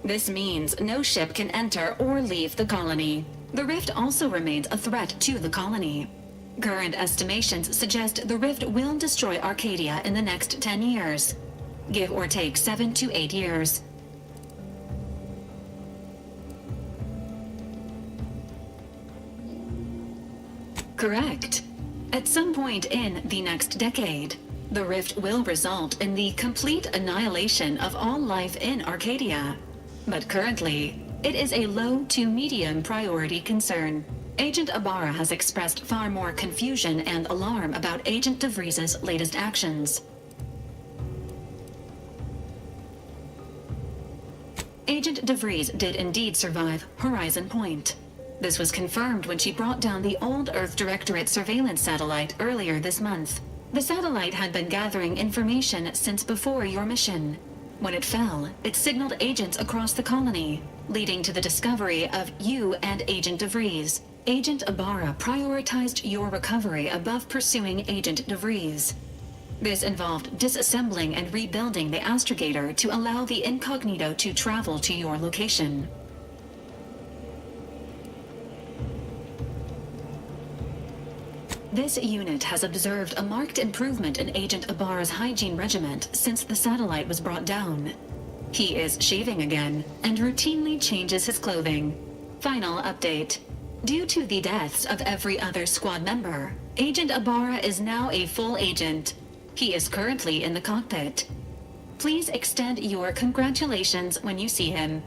This means no ship can enter or leave the colony. The rift also remains a threat to the colony. Current estimations suggest the rift will destroy Arcadia in the next 10 years. Give or take 7 to 8 years. Correct. At some point in the next decade, the rift will result in the complete annihilation of all life in Arcadia. But currently, it is a low to medium priority concern. Agent Ibarra has expressed far more confusion and alarm about Agent DeVries' latest actions. Agent DeVries did indeed survive Horizon Point. This was confirmed when she brought down the old Earth Directorate surveillance satellite earlier this month. The satellite had been gathering information since before your mission. When it fell, it signaled agents across the colony, leading to the discovery of you and Agent DeVries. Agent Ibarra prioritized your recovery above pursuing Agent DeVries. This involved disassembling and rebuilding the astrogator to allow the incognito to travel to your location. This unit has observed a marked improvement in Agent Ibarra's hygiene regiment since the satellite was brought down. He is shaving again and routinely changes his clothing. Final update. Due to the deaths of every other squad member, Agent Ibarra is now a full agent. He is currently in the cockpit. Please extend your congratulations when you see him.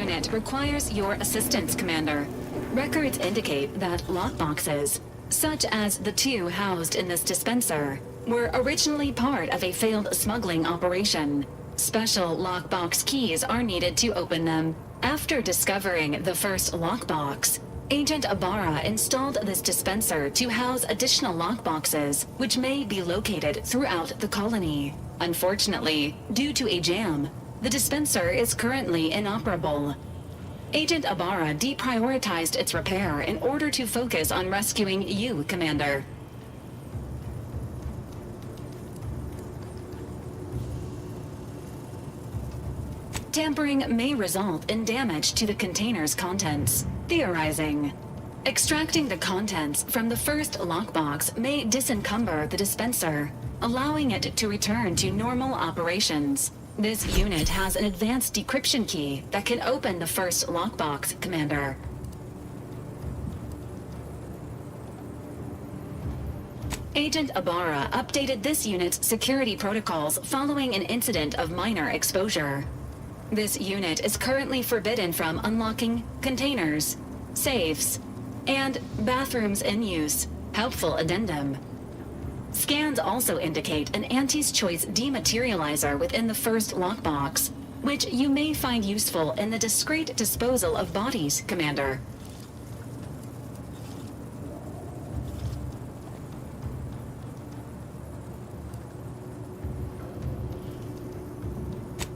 unit requires your assistance, Commander. Records indicate that lockboxes, such as the two housed in this dispenser, were originally part of a failed smuggling operation. Special lockbox keys are needed to open them. After discovering the first lockbox, Agent Ibarra installed this dispenser to house additional lockboxes, which may be located throughout the colony. Unfortunately, due to a jam, the dispenser is currently inoperable. Agent Ibarra deprioritized its repair in order to focus on rescuing you, Commander. Tampering may result in damage to the container's contents. Theorizing. Extracting the contents from the first lockbox may disencumber the dispenser, allowing it to return to normal operations. This unit has an advanced decryption key that can open the first lockbox, Commander. Agent Ibarra updated this unit's security protocols following an incident of minor exposure. This unit is currently forbidden from unlocking containers, safes, and bathrooms in use. Helpful addendum. Scans also indicate an Auntie's Choice dematerializer within the first lockbox, which you may find useful in the discreet disposal of bodies, Commander.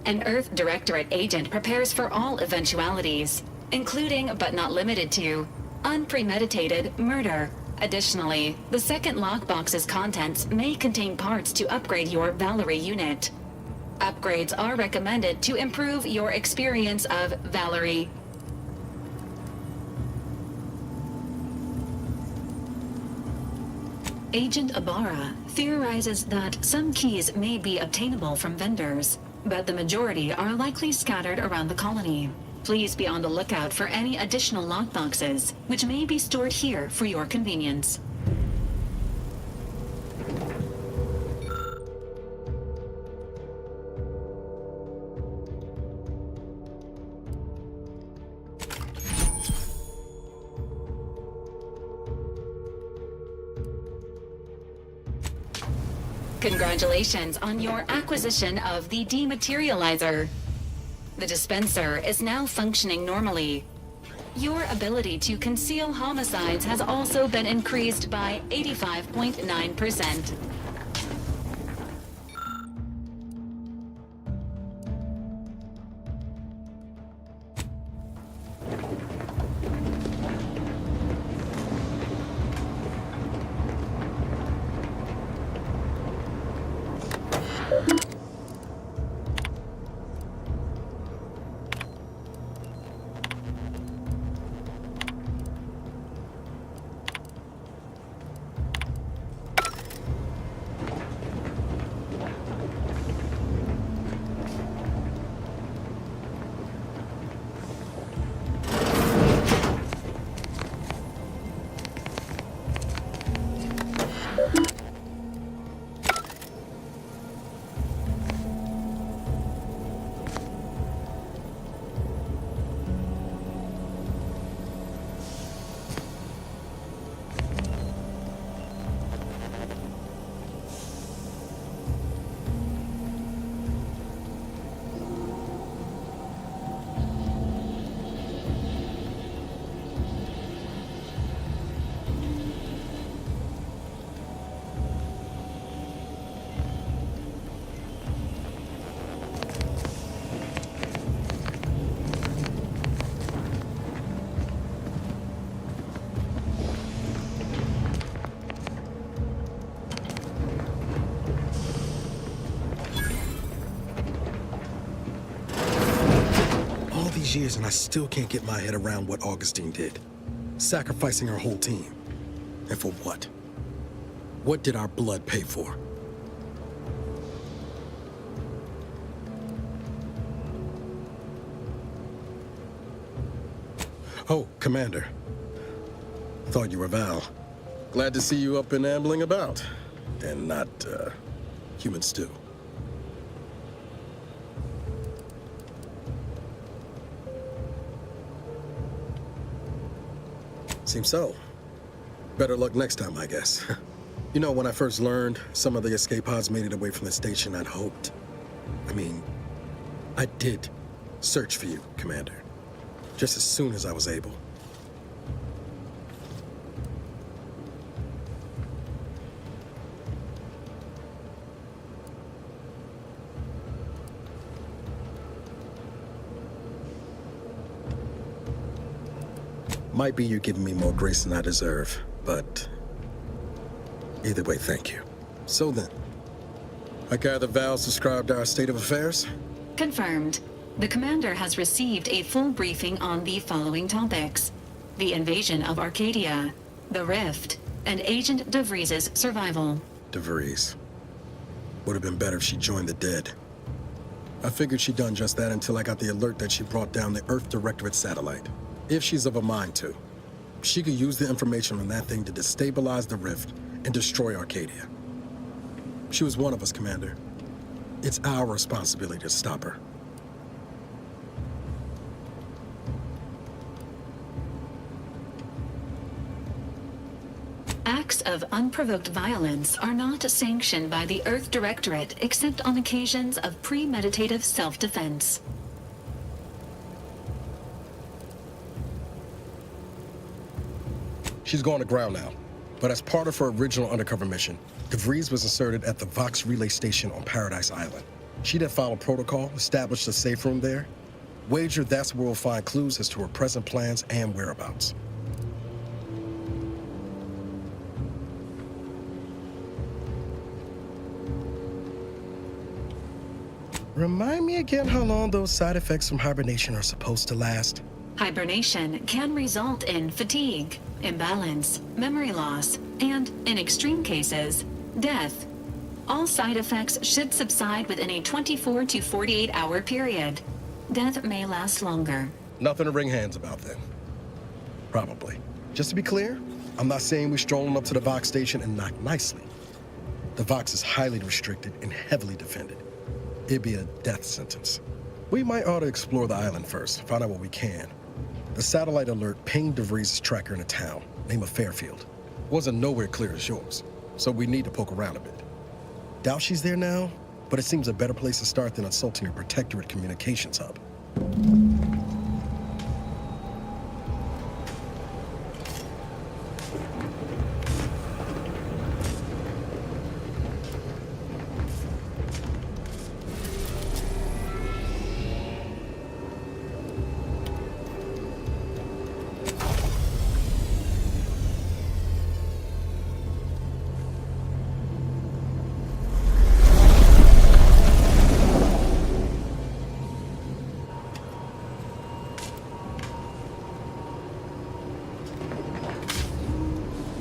An Earth Directorate agent prepares for all eventualities, including but not limited to unpremeditated murder. Additionally, the second lockbox's contents may contain parts to upgrade your Valerie unit. Upgrades are recommended to improve your experience of Valerie. Agent Ibarra theorizes that some keys may be obtainable from vendors, but the majority are likely scattered around the colony. Please be on the lookout for any additional lockboxes, which may be stored here for your convenience. Congratulations on your acquisition of the dematerializer. The dispenser is now functioning normally. Your ability to conceal homicides has also been increased by 85.9%. Years and I still can't get my head around what Augustine did. Sacrificing our whole team. And for what? What did our blood pay for? Oh, Commander. Thought you were Val. Glad to see you up and ambling about. And not, human stew. Seems so. Better luck next time, I guess. You know, when I first learned some of the escape pods made it away from the station, I'd hoped. I did search for you, Commander. Just as soon as I was able. Might be you giving me more grace than I deserve, but either way, thank you. So then, I gather Val's described our state of affairs? Confirmed. The commander has received a full briefing on the following topics: the invasion of Arcadia, the Rift, and Agent DeVries' survival. DeVries. Would have been better if she joined the dead. I figured she'd done just that until I got the alert that she brought down the Earth Directorate satellite. If she's of a mind to, she could use the information on that thing to destabilize the Rift and destroy Arcadia. She was one of us, Commander. It's our responsibility to stop her. Acts of unprovoked violence are not sanctioned by the Earth Directorate except on occasions of premeditative self-defense. She's going to ground now, but as part of her original undercover mission, DeVries was inserted at the Vox Relay Station on Paradise Island. She'd have followed protocol, established a safe room there. Wager that's where we'll find clues as to her present plans and whereabouts. Remind me again how long those side effects from hibernation are supposed to last? Hibernation can result in fatigue, imbalance, memory loss, and, in extreme cases, death. All side effects should subside within a 24 to 48 hour period. Death may last longer. Nothing to wring hands about then. Probably. Just to be clear, I'm not saying we strolling up to the Vox station and knock nicely. The Vox is highly restricted and heavily defended. It'd be a death sentence. We might ought to explore the island first, find out what we can. The satellite alert pinged DeVries' tracker in a town, name of Fairfield. Wasn't nowhere clear as yours, so we need to poke around a bit. Doubt she's there now, but it seems a better place to start than assaulting her protectorate communications hub.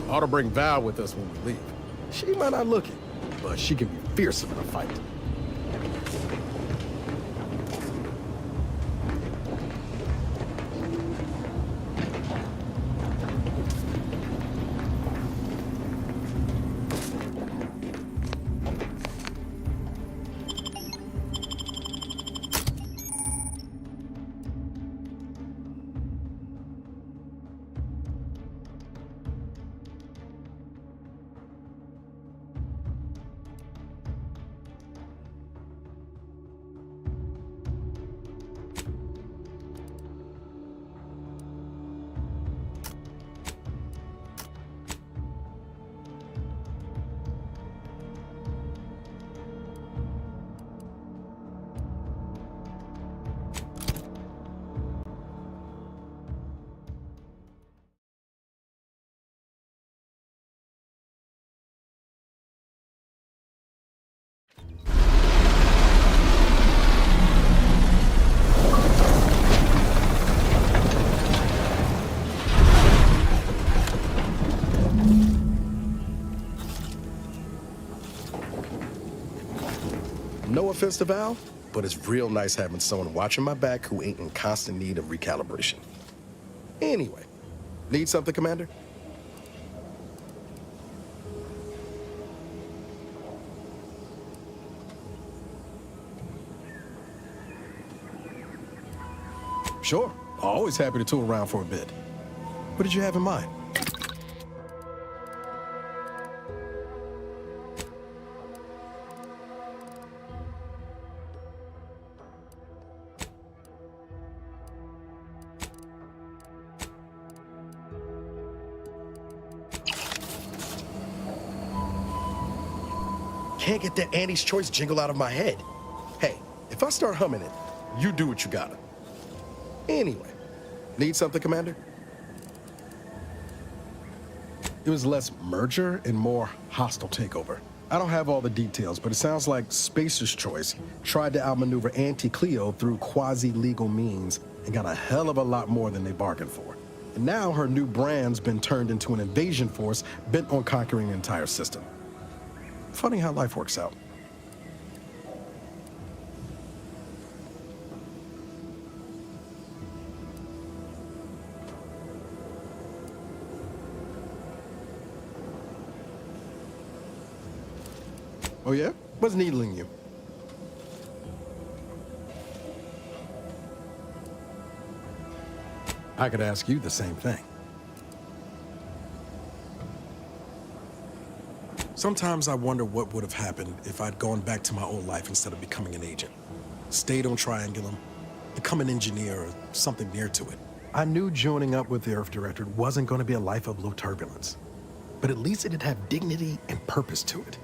Ought to bring Val with us when we leave. She might not look it, but she can be fearsome in a fight. No offense to Val, but it's real nice having someone watching my back who ain't in constant need of recalibration. Anyway, need something, Commander? Sure, always happy to tool around for a bit. What did you have in mind? can't get that Annie's Choice jingle out of my head. Hey, if I start humming it, you do what you gotta. Anyway, need something, Commander? It was less merger and more hostile takeover. I don't have all the details, but it sounds like Spacer's Choice tried to outmaneuver Anti-Cleo through quasi-legal means and got a hell of a lot more than they bargained for. And now her new brand's been turned into an invasion force bent on conquering the entire system. Funny how life works out. Oh yeah? What's needling you? I could ask you the same thing. Sometimes I wonder what would have happened if I'd gone back to my old life instead of becoming an agent. Stayed on Triangulum, become an engineer or something near to it. I knew joining up with the Earth Directorate wasn't going to be a life of low turbulence, but at least it'd have dignity and purpose to it.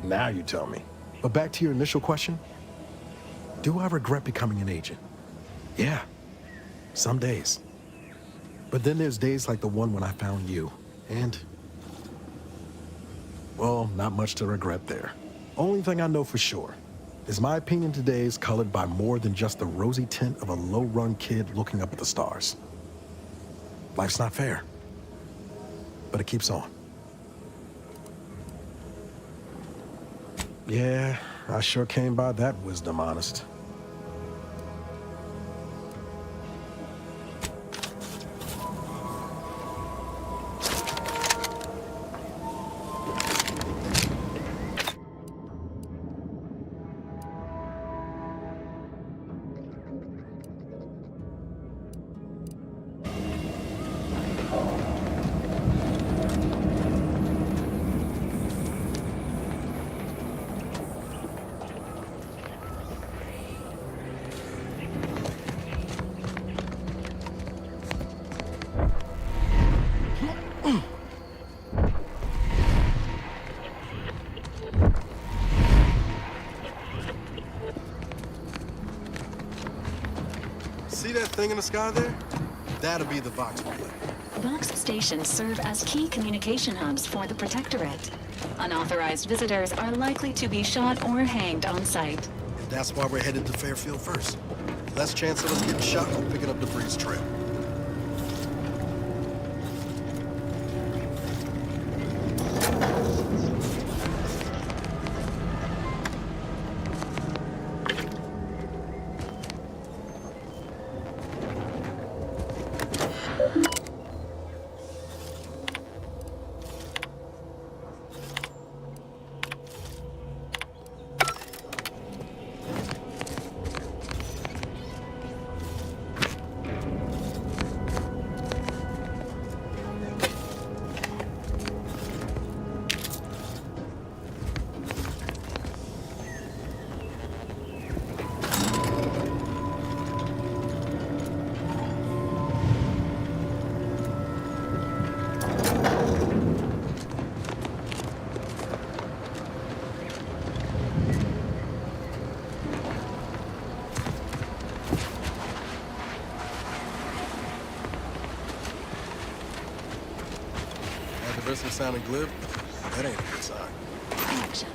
Now you tell me. But back to your initial question, do I regret becoming an agent? Yeah, some days. But then there's days like the one when I found you, and, well, not much to regret there. Only thing I know for sure is my opinion today is colored by more than just the rosy tint of a low-run kid looking up at the stars. Life's not fair, but it keeps on. Yeah, I sure came by that wisdom, honest. See that thing in the sky there? That'll be the Vox relay. Vox stations serve as key communication hubs for the Protectorate. Unauthorized visitors are likely to be shot or hanged on sight. And that's why we're headed to Fairfield first. Less chance of us getting shot or picking up debris trail. Risk of sounding glib, that ain't a good sign. Action.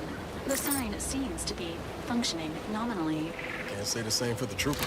The sign seems to be functioning nominally. Can't say the same for the trooper.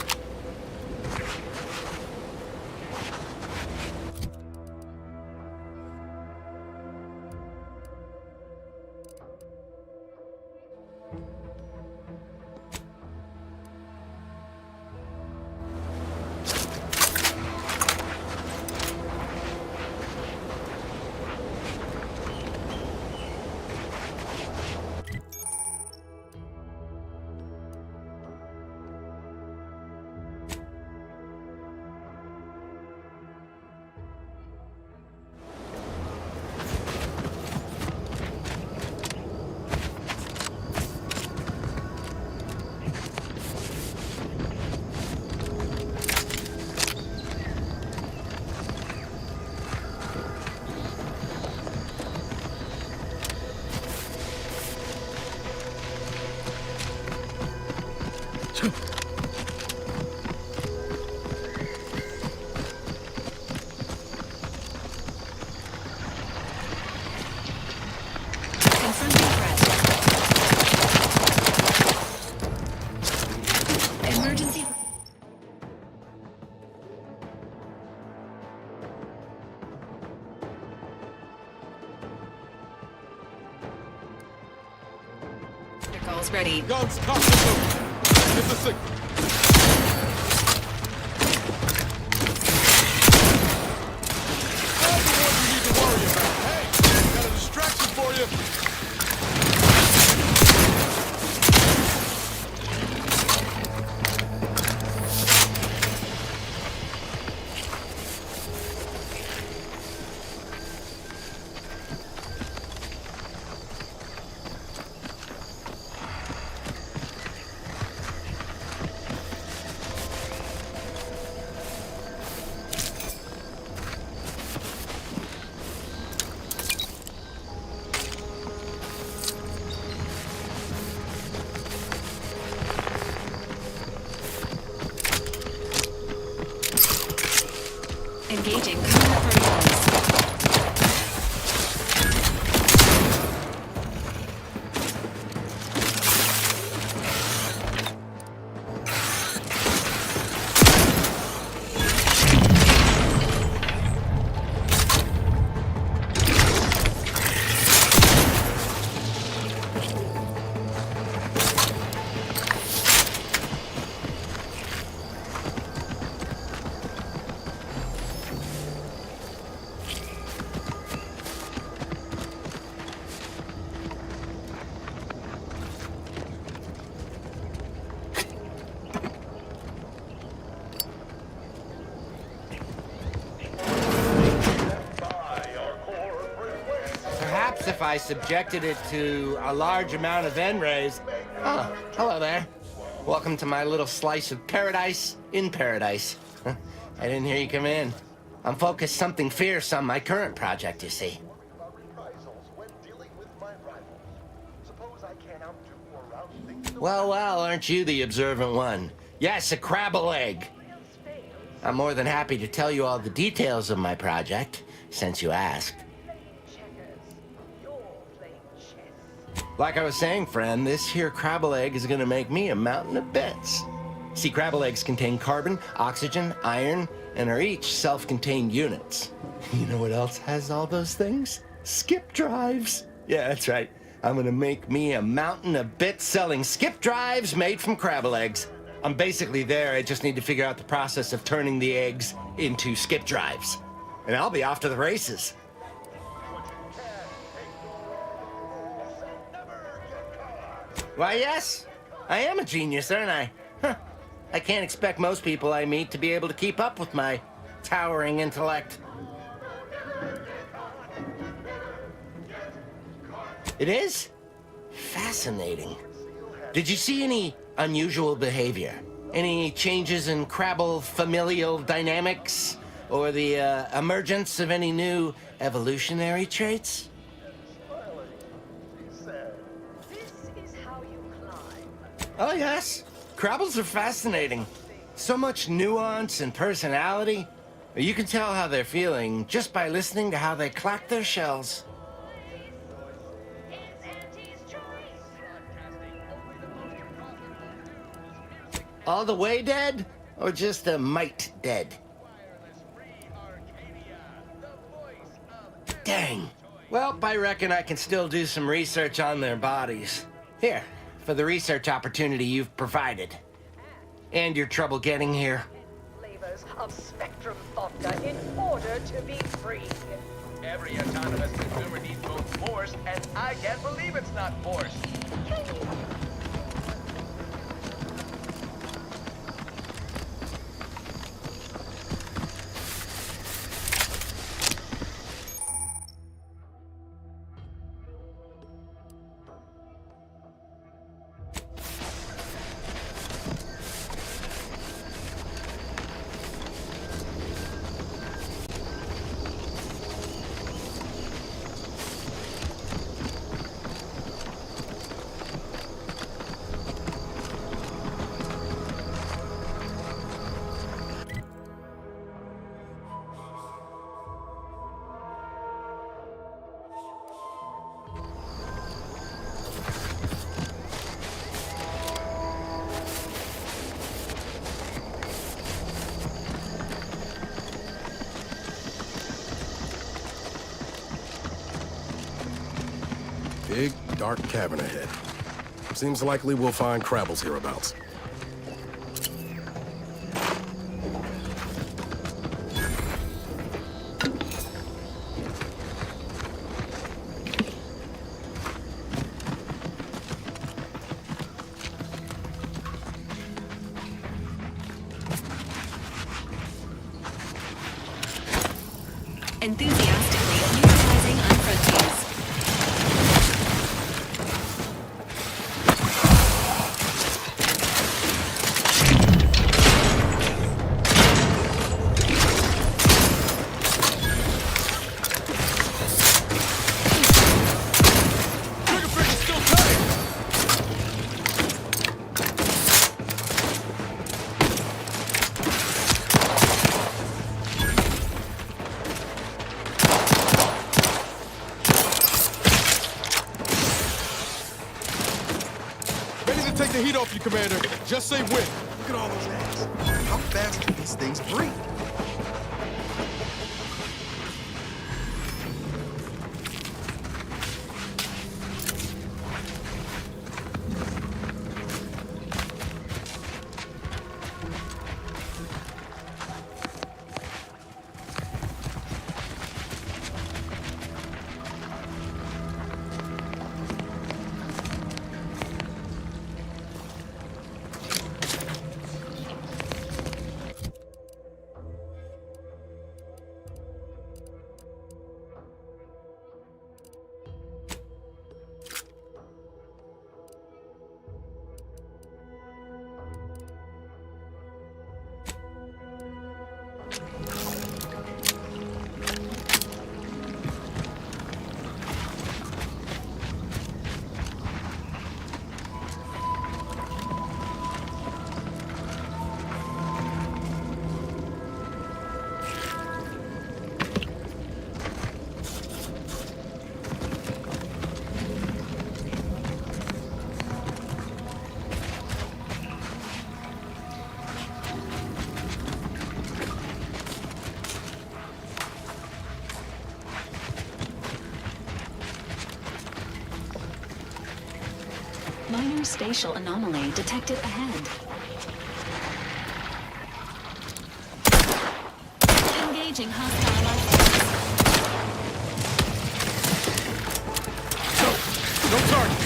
Vehicles ready. Guns, cops, get the signal. I'm the one you need to worry about. Hey, got a distraction for you. Engaging combat protocols. Perhaps if I subjected it to a large amount of N-rays... Oh, hello there. Welcome to my little slice of paradise in paradise. I didn't hear you come in. I'm focused something fierce on my current project, you see. Well, aren't you the observant one? Yes, a crabble egg. I'm more than happy to tell you all the details of my project, since you asked. Like I was saying, friend, this here crabble egg is gonna make me a mountain of bits. See, crabble eggs contain carbon, oxygen, iron, and are each self-contained units. You know what else has all those things? Skip drives. Yeah, that's right. I'm gonna make me a mountain of bits selling skip drives made from crabble eggs. I'm basically there. I just need to figure out the process of turning the eggs into skip drives. And I'll be off to the races. Why, yes. I am a genius, aren't I? Huh. I can't expect most people I meet to be able to keep up with my towering intellect. It is? Fascinating. Did you see any unusual behavior? Any changes in crabble familial dynamics? Or the emergence of any new evolutionary traits? Oh, yes. Crabbles are fascinating. So much nuance and personality. You can tell how they're feeling just by listening to how they clack their shells. All the way dead? Or just a mite dead? Dang. Well, I reckon I can still do some research on their bodies. Here, for the research opportunity you've provided. And your trouble getting here. Flavors of spectrum vodka in order to be free. Every autonomous consumer needs both force, and I can't believe it's not force. Big, dark cavern ahead. Seems likely we'll find Crabbles hereabouts. Enthusiastically utilizing unfrontiers. Take the heat off you, Commander. Just say when. Look at all those eggs. How fast can these things breathe? Minor spatial anomaly detected ahead. Engaging hostile life forms. No target.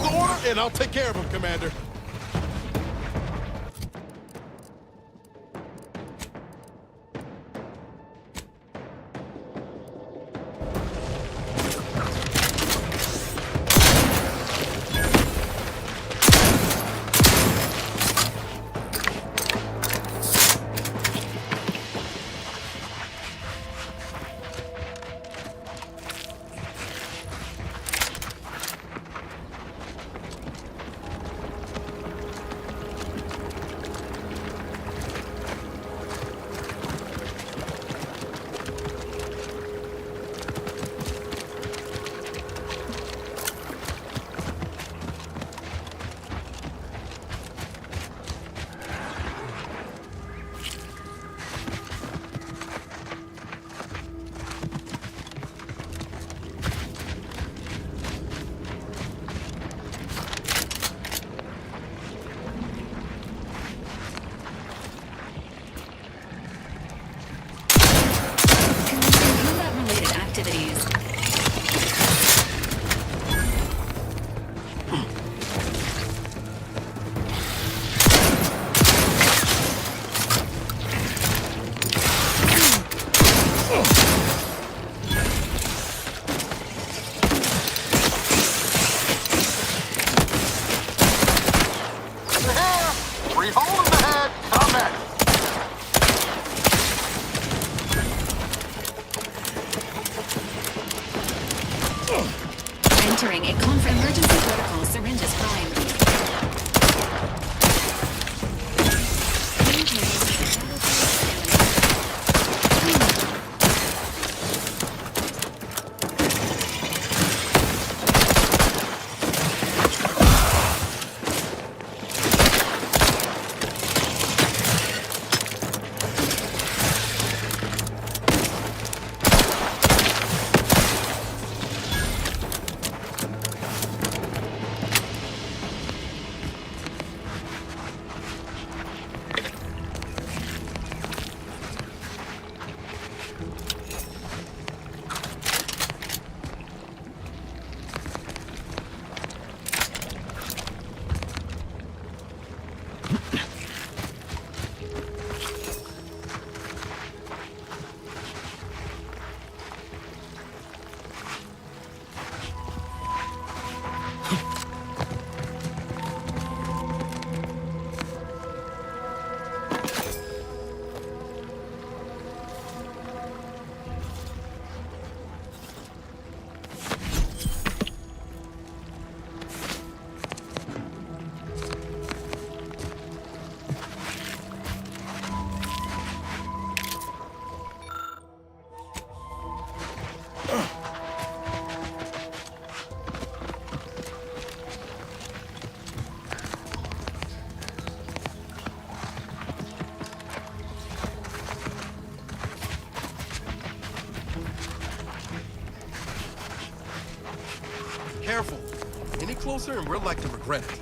give the order, and I'll take care of him, Commander. Entering a emergency protocol. Syringe is primed. Careful. Any closer and we're like to regret it.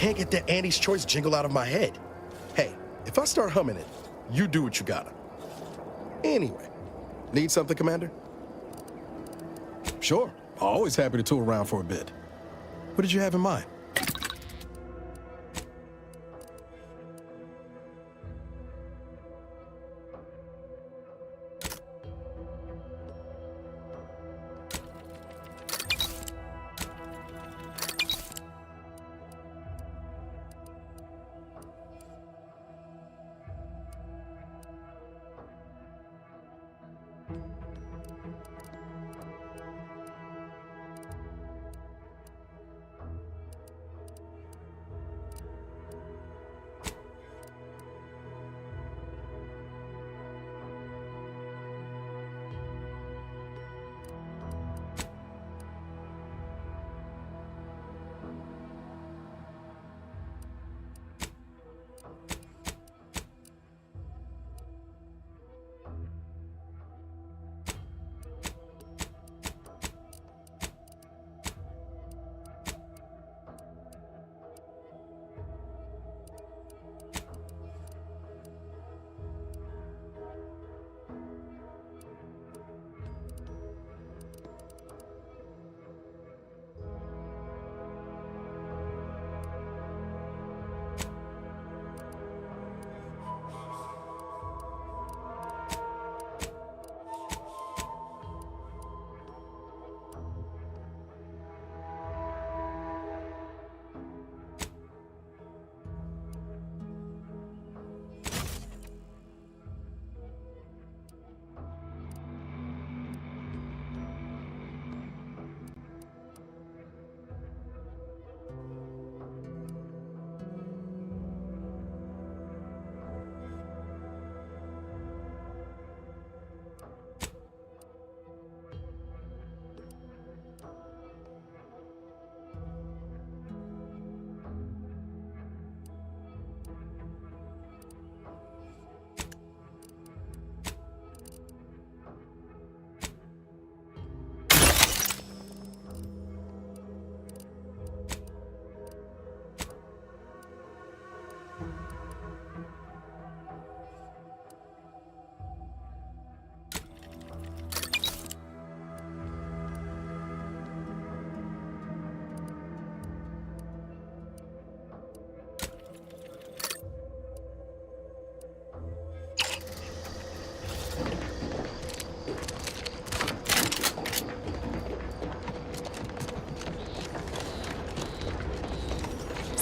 can't get that Andy's Choice jingle out of my head. Hey, if I start humming it, you do what you gotta. Anyway, need something, Commander? Sure, always happy to tool around for a bit. What did you have in mind?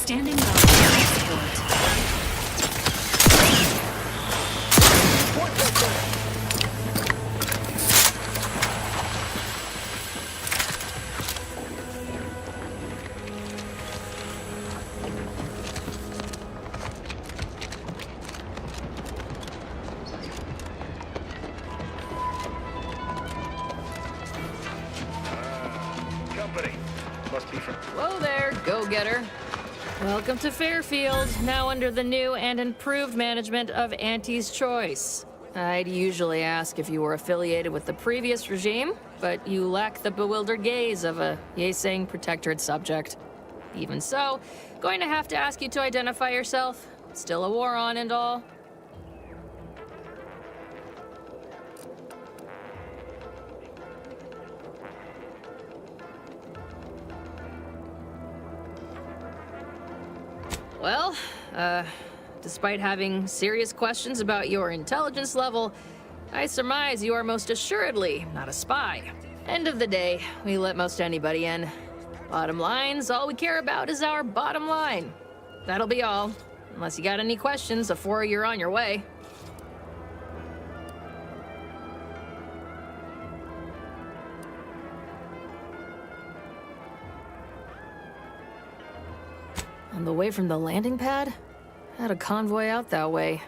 Standing by for support. Company. Must be from... Whoa there, go-getter. Welcome to Fairfield, now under the new and improved management of Auntie's Choice. I'd usually ask if you were affiliated with the previous regime, but you lack the bewildered gaze of a yay-saying protectorate subject. Even so, going to have to ask you to identify yourself. Still a war on and all. Well, despite having serious questions about your intelligence level, I surmise you are most assuredly not a spy. End of the day, we let most anybody in. Bottom line's all we care about is our bottom line. That'll be all, unless you got any questions before you're on your way. On the way from the landing pad? Had a convoy out that way.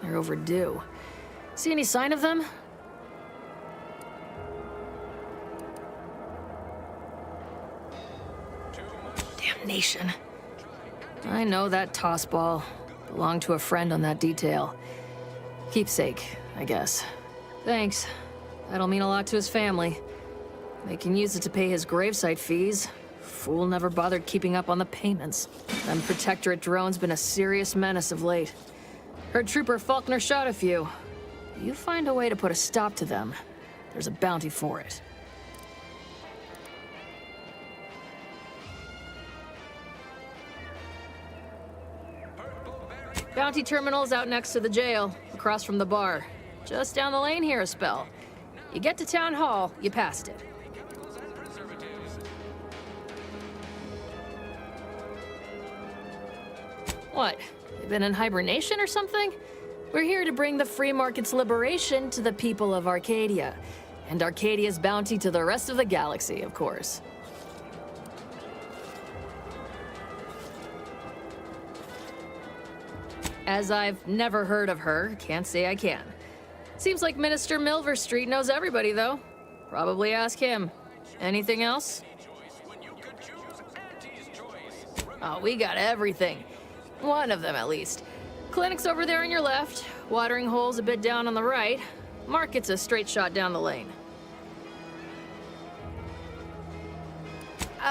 They're overdue. See any sign of them? Damnation. I know that toss ball belonged to a friend on that detail. Keepsake, I guess. Thanks. That'll mean a lot to his family. They can use it to pay his gravesite fees. Fool never bothered keeping up on the payments. Them Protectorate drones been a serious menace of late. Heard Trooper Faulkner shot a few. You find a way to put a stop to them, there's a bounty for it. Bounty terminal's out next to the jail, across from the bar. Just down the lane here a spell. You get to Town Hall, you passed it. What? You been in hibernation or something? We're here to bring the free market's liberation to the people of Arcadia. And Arcadia's bounty to the rest of the galaxy, of course. As I've never heard of her, can't say I can. Seems like Minister Milverstreet knows everybody, though. Probably ask him. Anything else? Oh, we got everything. One of them, at least. Clinic's over there on your left. Watering hole's a bit down on the right. Market's a straight shot down the lane.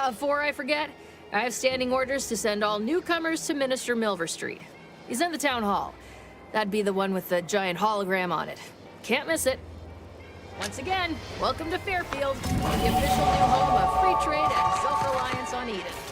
Before I forget, I have standing orders to send all newcomers to Minister Milverstreet. He's in the town hall. That'd be the one with the giant hologram on it. Can't miss it. Once again, welcome to Fairfield, the official new home of free trade and self-reliance on Eden.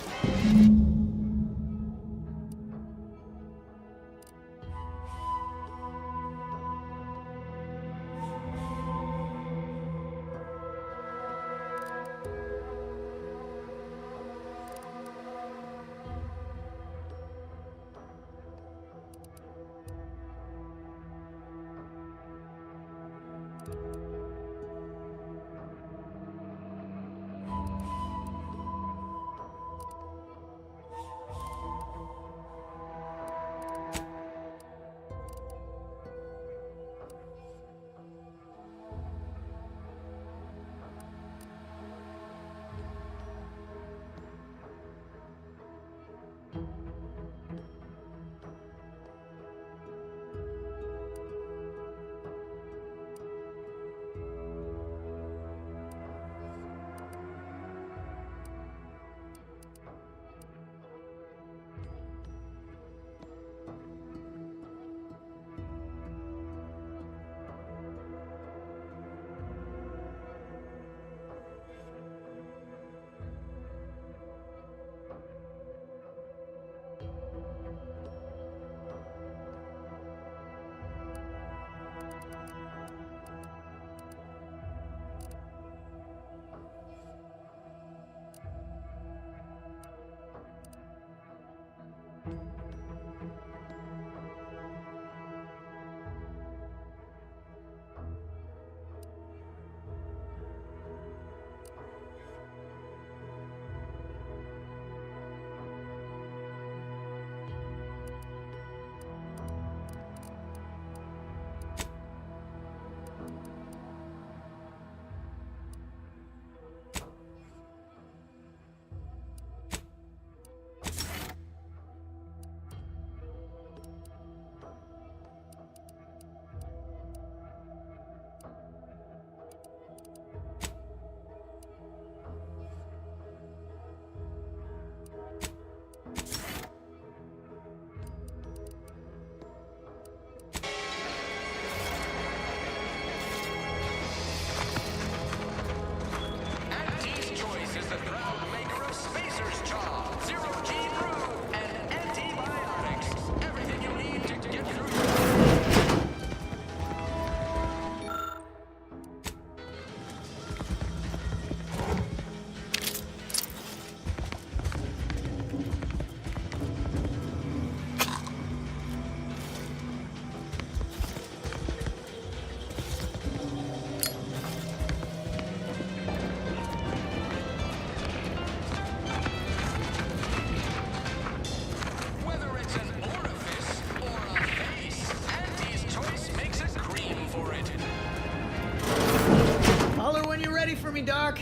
Doc.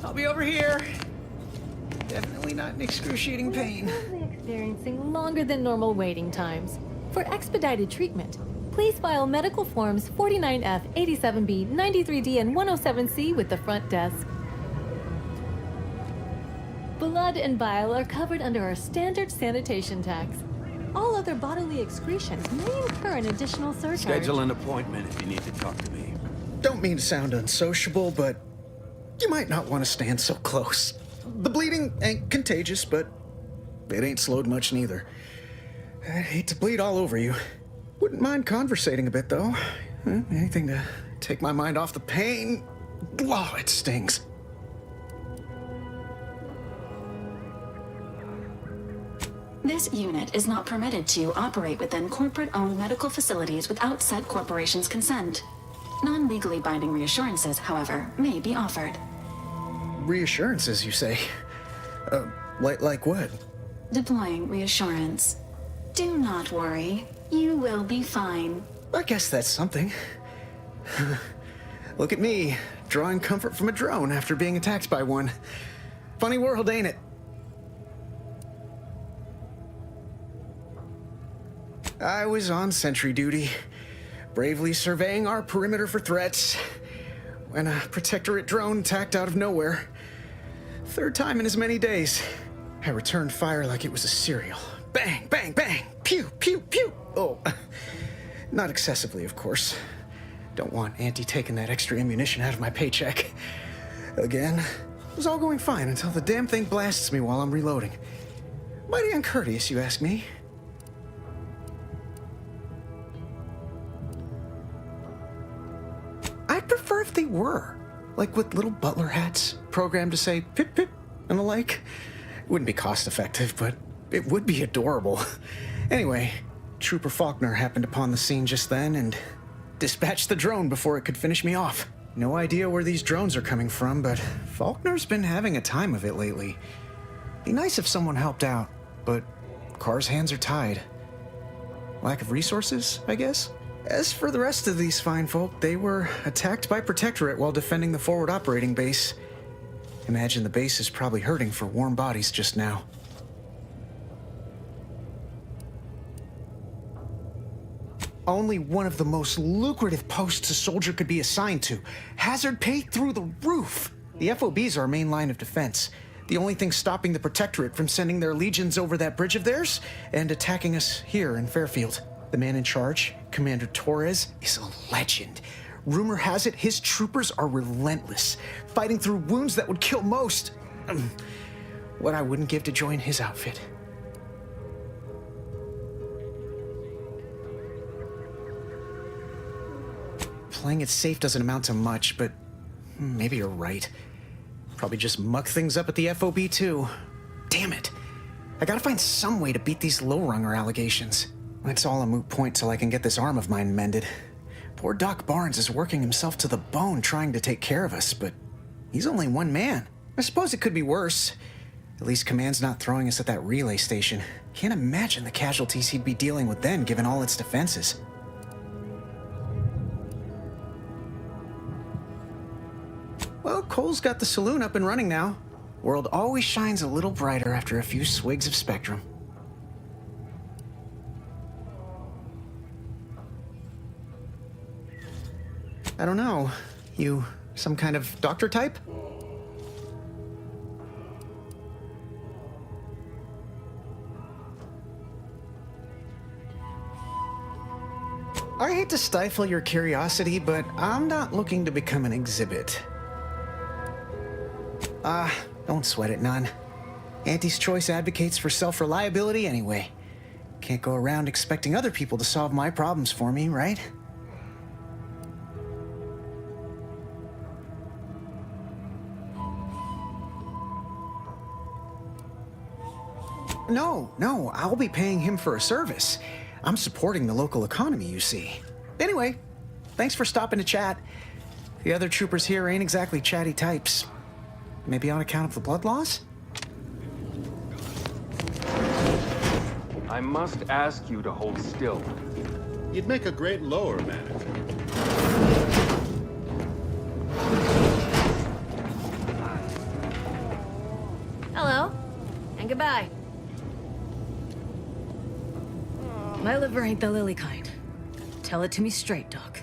I'll be over here. Definitely not in excruciating pain. Experiencing longer than normal waiting times. For expedited treatment, please file medical forms 49F, 87B, 93D, and 107C with the front desk. blood and bile are covered under our standard sanitation tax. All other bodily excretions may incur an additional surcharge. Schedule an appointment if you need to talk to me. Don't mean to sound unsociable, but you might not want to stand so close. The bleeding ain't contagious, but it ain't slowed much neither. I'd hate to bleed all over you. Wouldn't mind conversating a bit, though. Anything to take my mind off the pain. Oh, it stings. This unit is not permitted to operate within corporate-owned medical facilities without said corporation's consent. Non-legally binding reassurances, however, may be offered. Reassurances, you say? Like what? Deploying reassurance. Do not worry. You will be fine. I guess that's something. Look at me, drawing comfort from a drone after being attacked by one. Funny world, ain't it? I was on sentry duty, bravely surveying our perimeter for threats, when a protectorate drone attacked out of nowhere. Third time in as many days. I returned fire like it was a cereal. Bang, bang, bang! Pew, pew, pew! Oh, not excessively, of course. Don't want Auntie taking that extra ammunition out of my paycheck. Again, it was all going fine until the damn thing blasts me while I'm reloading. Mighty uncourteous, you ask me. I'd prefer if they were. Like with little butler hats, programmed to say pip pip and the like. It wouldn't be cost effective, but it would be adorable. Anyway, Trooper Faulkner happened upon the scene just then and dispatched the drone before it could finish me off. No idea where these drones are coming from, but Faulkner's been having a time of it lately. Be nice if someone helped out, but Carr's hands are tied. Lack of resources, I guess? As for the rest of these fine folk, they were attacked by Protectorate while defending the forward operating base. Imagine the base is probably hurting for warm bodies just now. Only one of the most lucrative posts a soldier could be assigned to. Hazard pay through the roof. The FOB's our main line of defense. The only thing stopping the Protectorate from sending their legions over that bridge of theirs and attacking us here in Fairfield. The man in charge, Commander Torres, is a legend. Rumor has it his troopers are relentless, fighting through wounds that would kill most. What I wouldn't give to join his outfit. Playing it safe doesn't amount to much, but maybe you're right. Probably just muck things up at the FOB too. Damn it. I gotta find some way to beat these low-runger allegations. It's all a moot point till I can get this arm of mine mended. Poor Doc Barnes is working himself to the bone trying to take care of us, but he's only one man. I suppose it could be worse. At least Command's not throwing us at that relay station. Can't imagine the casualties he'd be dealing with then, given all its defenses. Well, Cole's got the saloon up and running now. World always shines a little brighter after a few swigs of Spectrum. I don't know. You some kind of doctor type? I hate to stifle your curiosity, but I'm not looking to become an exhibit. Don't sweat it none. Auntie's Choice advocates for self-reliability anyway. Can't go around expecting other people to solve my problems for me, right? No, I'll be paying him for a service. I'm supporting the local economy, you see. Anyway, thanks for stopping to chat. The other troopers here ain't exactly chatty types. Maybe on account of the blood loss? I must ask you to hold still. You'd make a great lower manager. Hello, and goodbye. My liver ain't the lily kind. Tell it to me straight, Doc.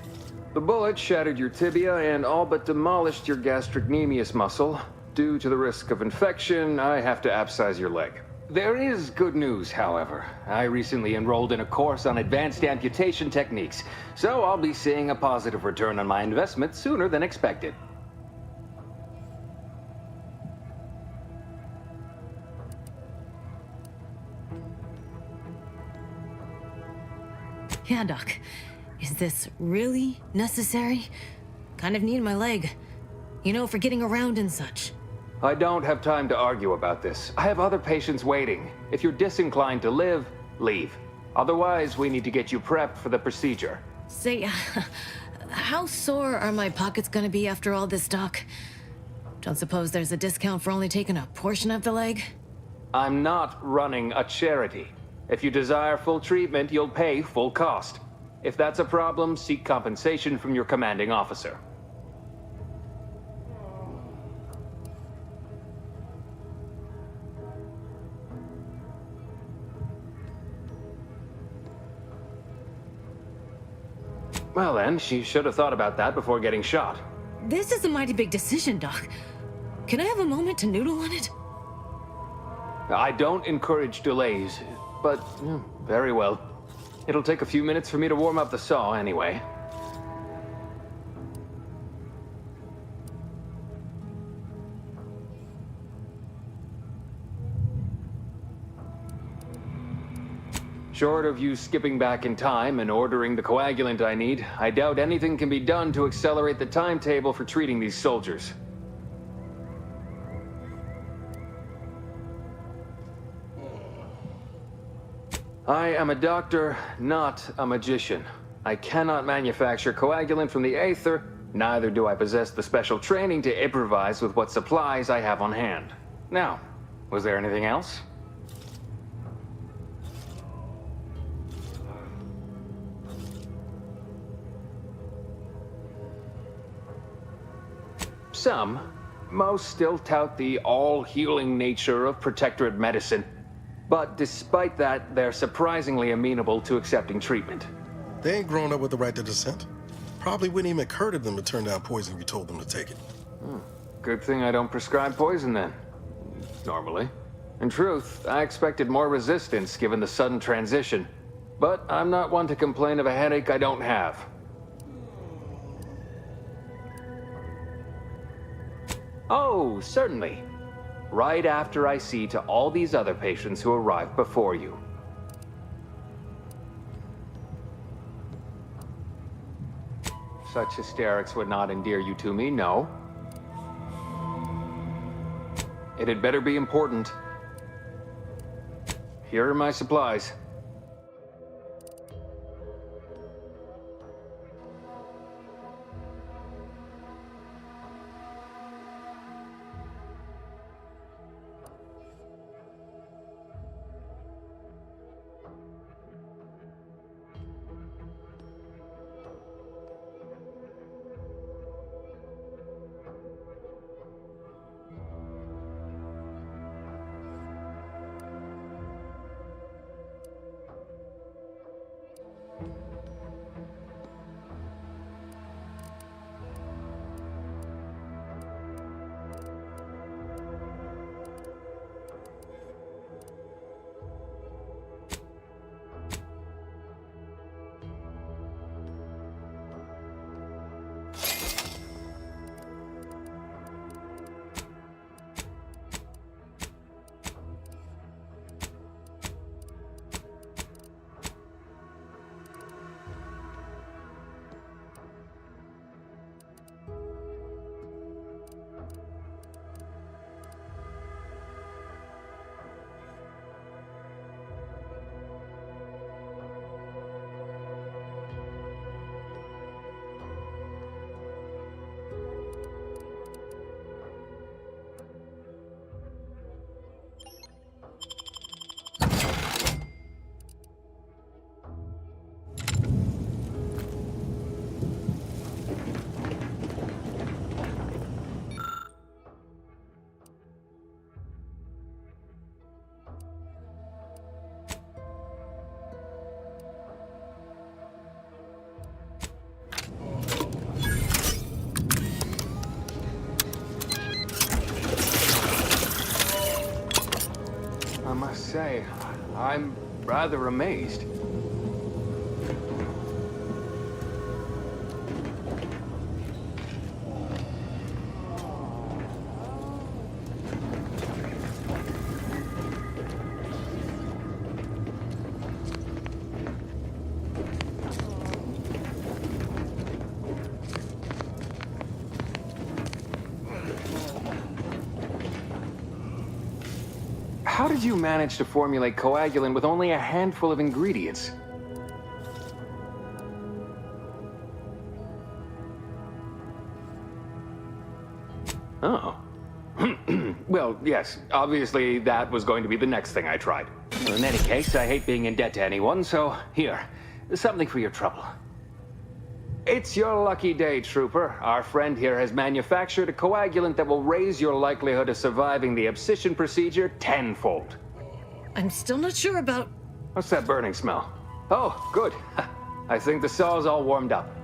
The bullet shattered your tibia and all but demolished your gastrocnemius muscle. Due to the risk of infection, I have to abscise your leg. There is good news, however. I recently enrolled in a course on advanced amputation techniques, so I'll be seeing a positive return on my investment sooner than expected. Yeah, Doc. Is this really necessary? Kind of need my leg. You know, for getting around and such. I don't have time to argue about this. I have other patients waiting. If you're disinclined to live, leave. Otherwise, we need to get you prepped for the procedure. Say, how sore are my pockets gonna be after all this, Doc? Don't suppose there's a discount for only taking a portion of the leg? I'm not running a charity. If you desire full treatment, you'll pay full cost. If that's a problem, seek compensation from your commanding officer. Well then, she should have thought about that before getting shot. This is a mighty big decision, Doc. Can I have a moment to noodle on it? I don't encourage delays, but very well. It'll take a few minutes for me to warm up the saw anyway. Short of you skipping back in time and ordering the coagulant I need, I doubt anything can be done to accelerate the timetable for treating these soldiers. I am a doctor, not a magician. I cannot manufacture coagulant from the aether, neither do I possess the special training to improvise with what supplies I have on hand. Now, was there anything else? Most still tout the all-healing nature of Protectorate medicine. But despite that, they're surprisingly amenable to accepting treatment. They ain't grown up with the right to dissent. Probably wouldn't even occur to them to turn down poison if you told them to take it. Good thing I don't prescribe poison then. Normally. In truth, I expected more resistance given the sudden transition. But I'm not one to complain of a headache I don't have. Oh, certainly. Right after I see to all these other patients who arrived before you. Such hysterics would not endear you to me, no. It had better be important. Here are my supplies. say, I'm rather amazed. How did you manage to formulate coagulant with only a handful of ingredients? Oh. Well, yes, obviously that was going to be the next thing I tried. In any case, I hate being in debt to anyone, so here, something for your trouble. It's your lucky day, Trooper. Our friend here has manufactured a coagulant that will raise your likelihood of surviving the abscission procedure tenfold. I'm still not sure about... What's that burning smell? Oh, good. I think the saw's all warmed up.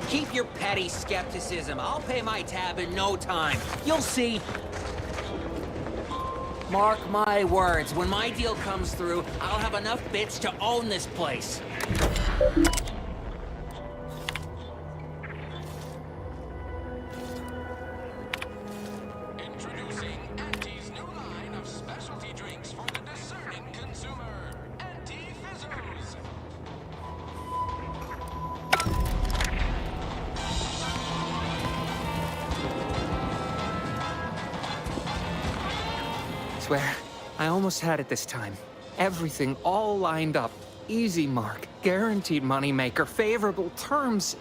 Keep your petty skepticism. I'll pay my tab in no time. You'll see. Mark my words, when my deal comes through, I'll have enough bits to own this place. Introducing Auntie's new Swear, I almost had it this time. Everything all lined up. Easy mark, guaranteed moneymaker, favorable terms.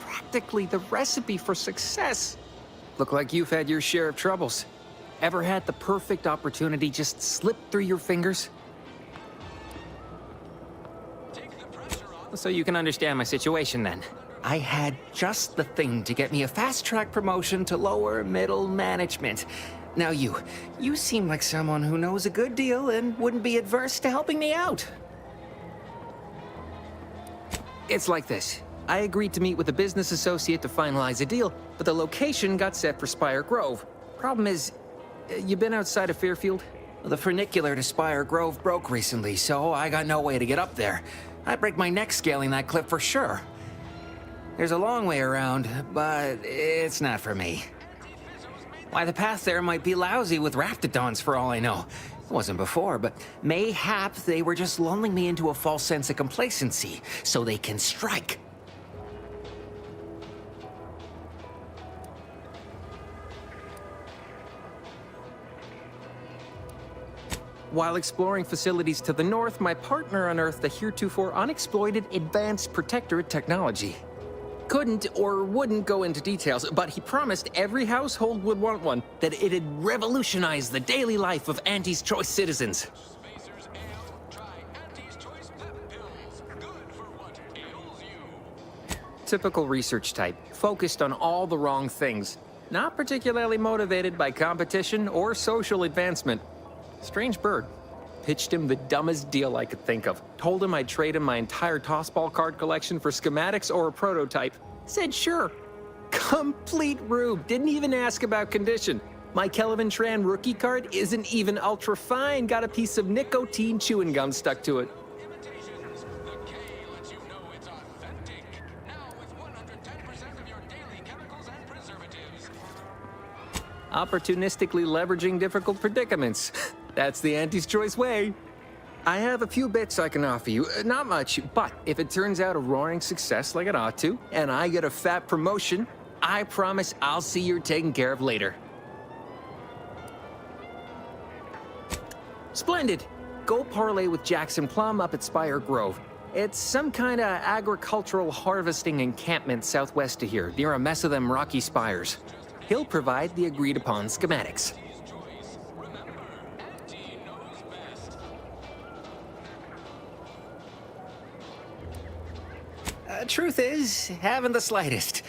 Practically the recipe for success. Look like you've had your share of troubles. Ever had the perfect opportunity just slip through your fingers? So you can understand my situation then. I had just the thing to get me a fast-track promotion to lower middle management. Now you seem like someone who knows a good deal and wouldn't be adverse to helping me out. It's like this. I agreed to meet with a business associate to finalize a deal, but the location got set for Spire Grove. Problem is, you been outside of Fairfield? The funicular to Spire Grove broke recently, so I got no way to get up there. I'd break my neck scaling that cliff for sure. There's a long way around, but it's not for me. Why, the path there might be lousy with raptidons for all I know. It wasn't before, but mayhap they were just lulling me into a false sense of complacency so they can strike. While exploring facilities to the north, my partner unearthed the heretofore unexploited advanced protectorate technology. Couldn't or wouldn't go into details, but he promised every household would want one, that it'd revolutionize the daily life of Auntie's Choice citizens. Typical research type, focused on all the wrong things. Not particularly motivated by competition or social advancement. Strange bird. Pitched him the dumbest deal I could think of. Told him I'd trade him my entire tossball card collection for schematics or a prototype. Said sure. Complete rube. Didn't even ask about condition. My Kelvin Tran rookie card isn't even ultra fine. Got a piece of nicotine chewing gum stuck to it. Opportunistically leveraging difficult predicaments. That's the Auntie's Choice way. I have a few bits I can offer you. Not much, but if it turns out a roaring success like it ought to, and I get a fat promotion, I promise I'll see you're taken care of later. Splendid. Go parlay with Jackson Plum up at Spire Grove. It's some kind of agricultural harvesting encampment southwest of here, near a mess of them rocky spires. He'll provide the agreed-upon schematics. Truth is, haven't the slightest.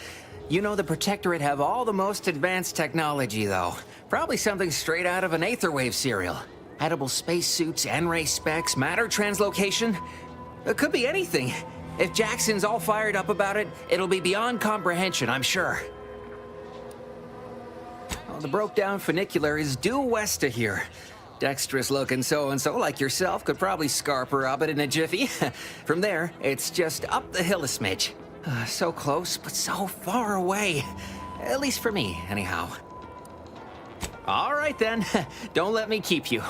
You know the Protectorate have all the most advanced technology, though. Probably something straight out of an Aetherwave serial. Edible spacesuits, N-ray specs, matter translocation. It could be anything. If Jackson's all fired up about it, it'll be beyond comprehension, I'm sure. Well, the broke-down funicular is due west of here. Dexterous-looking so-and-so like yourself could probably scarp her up it in a jiffy. From there, it's just up the hill a smidge. So close, but so far away. At least for me, anyhow. All right, then. Don't let me keep you.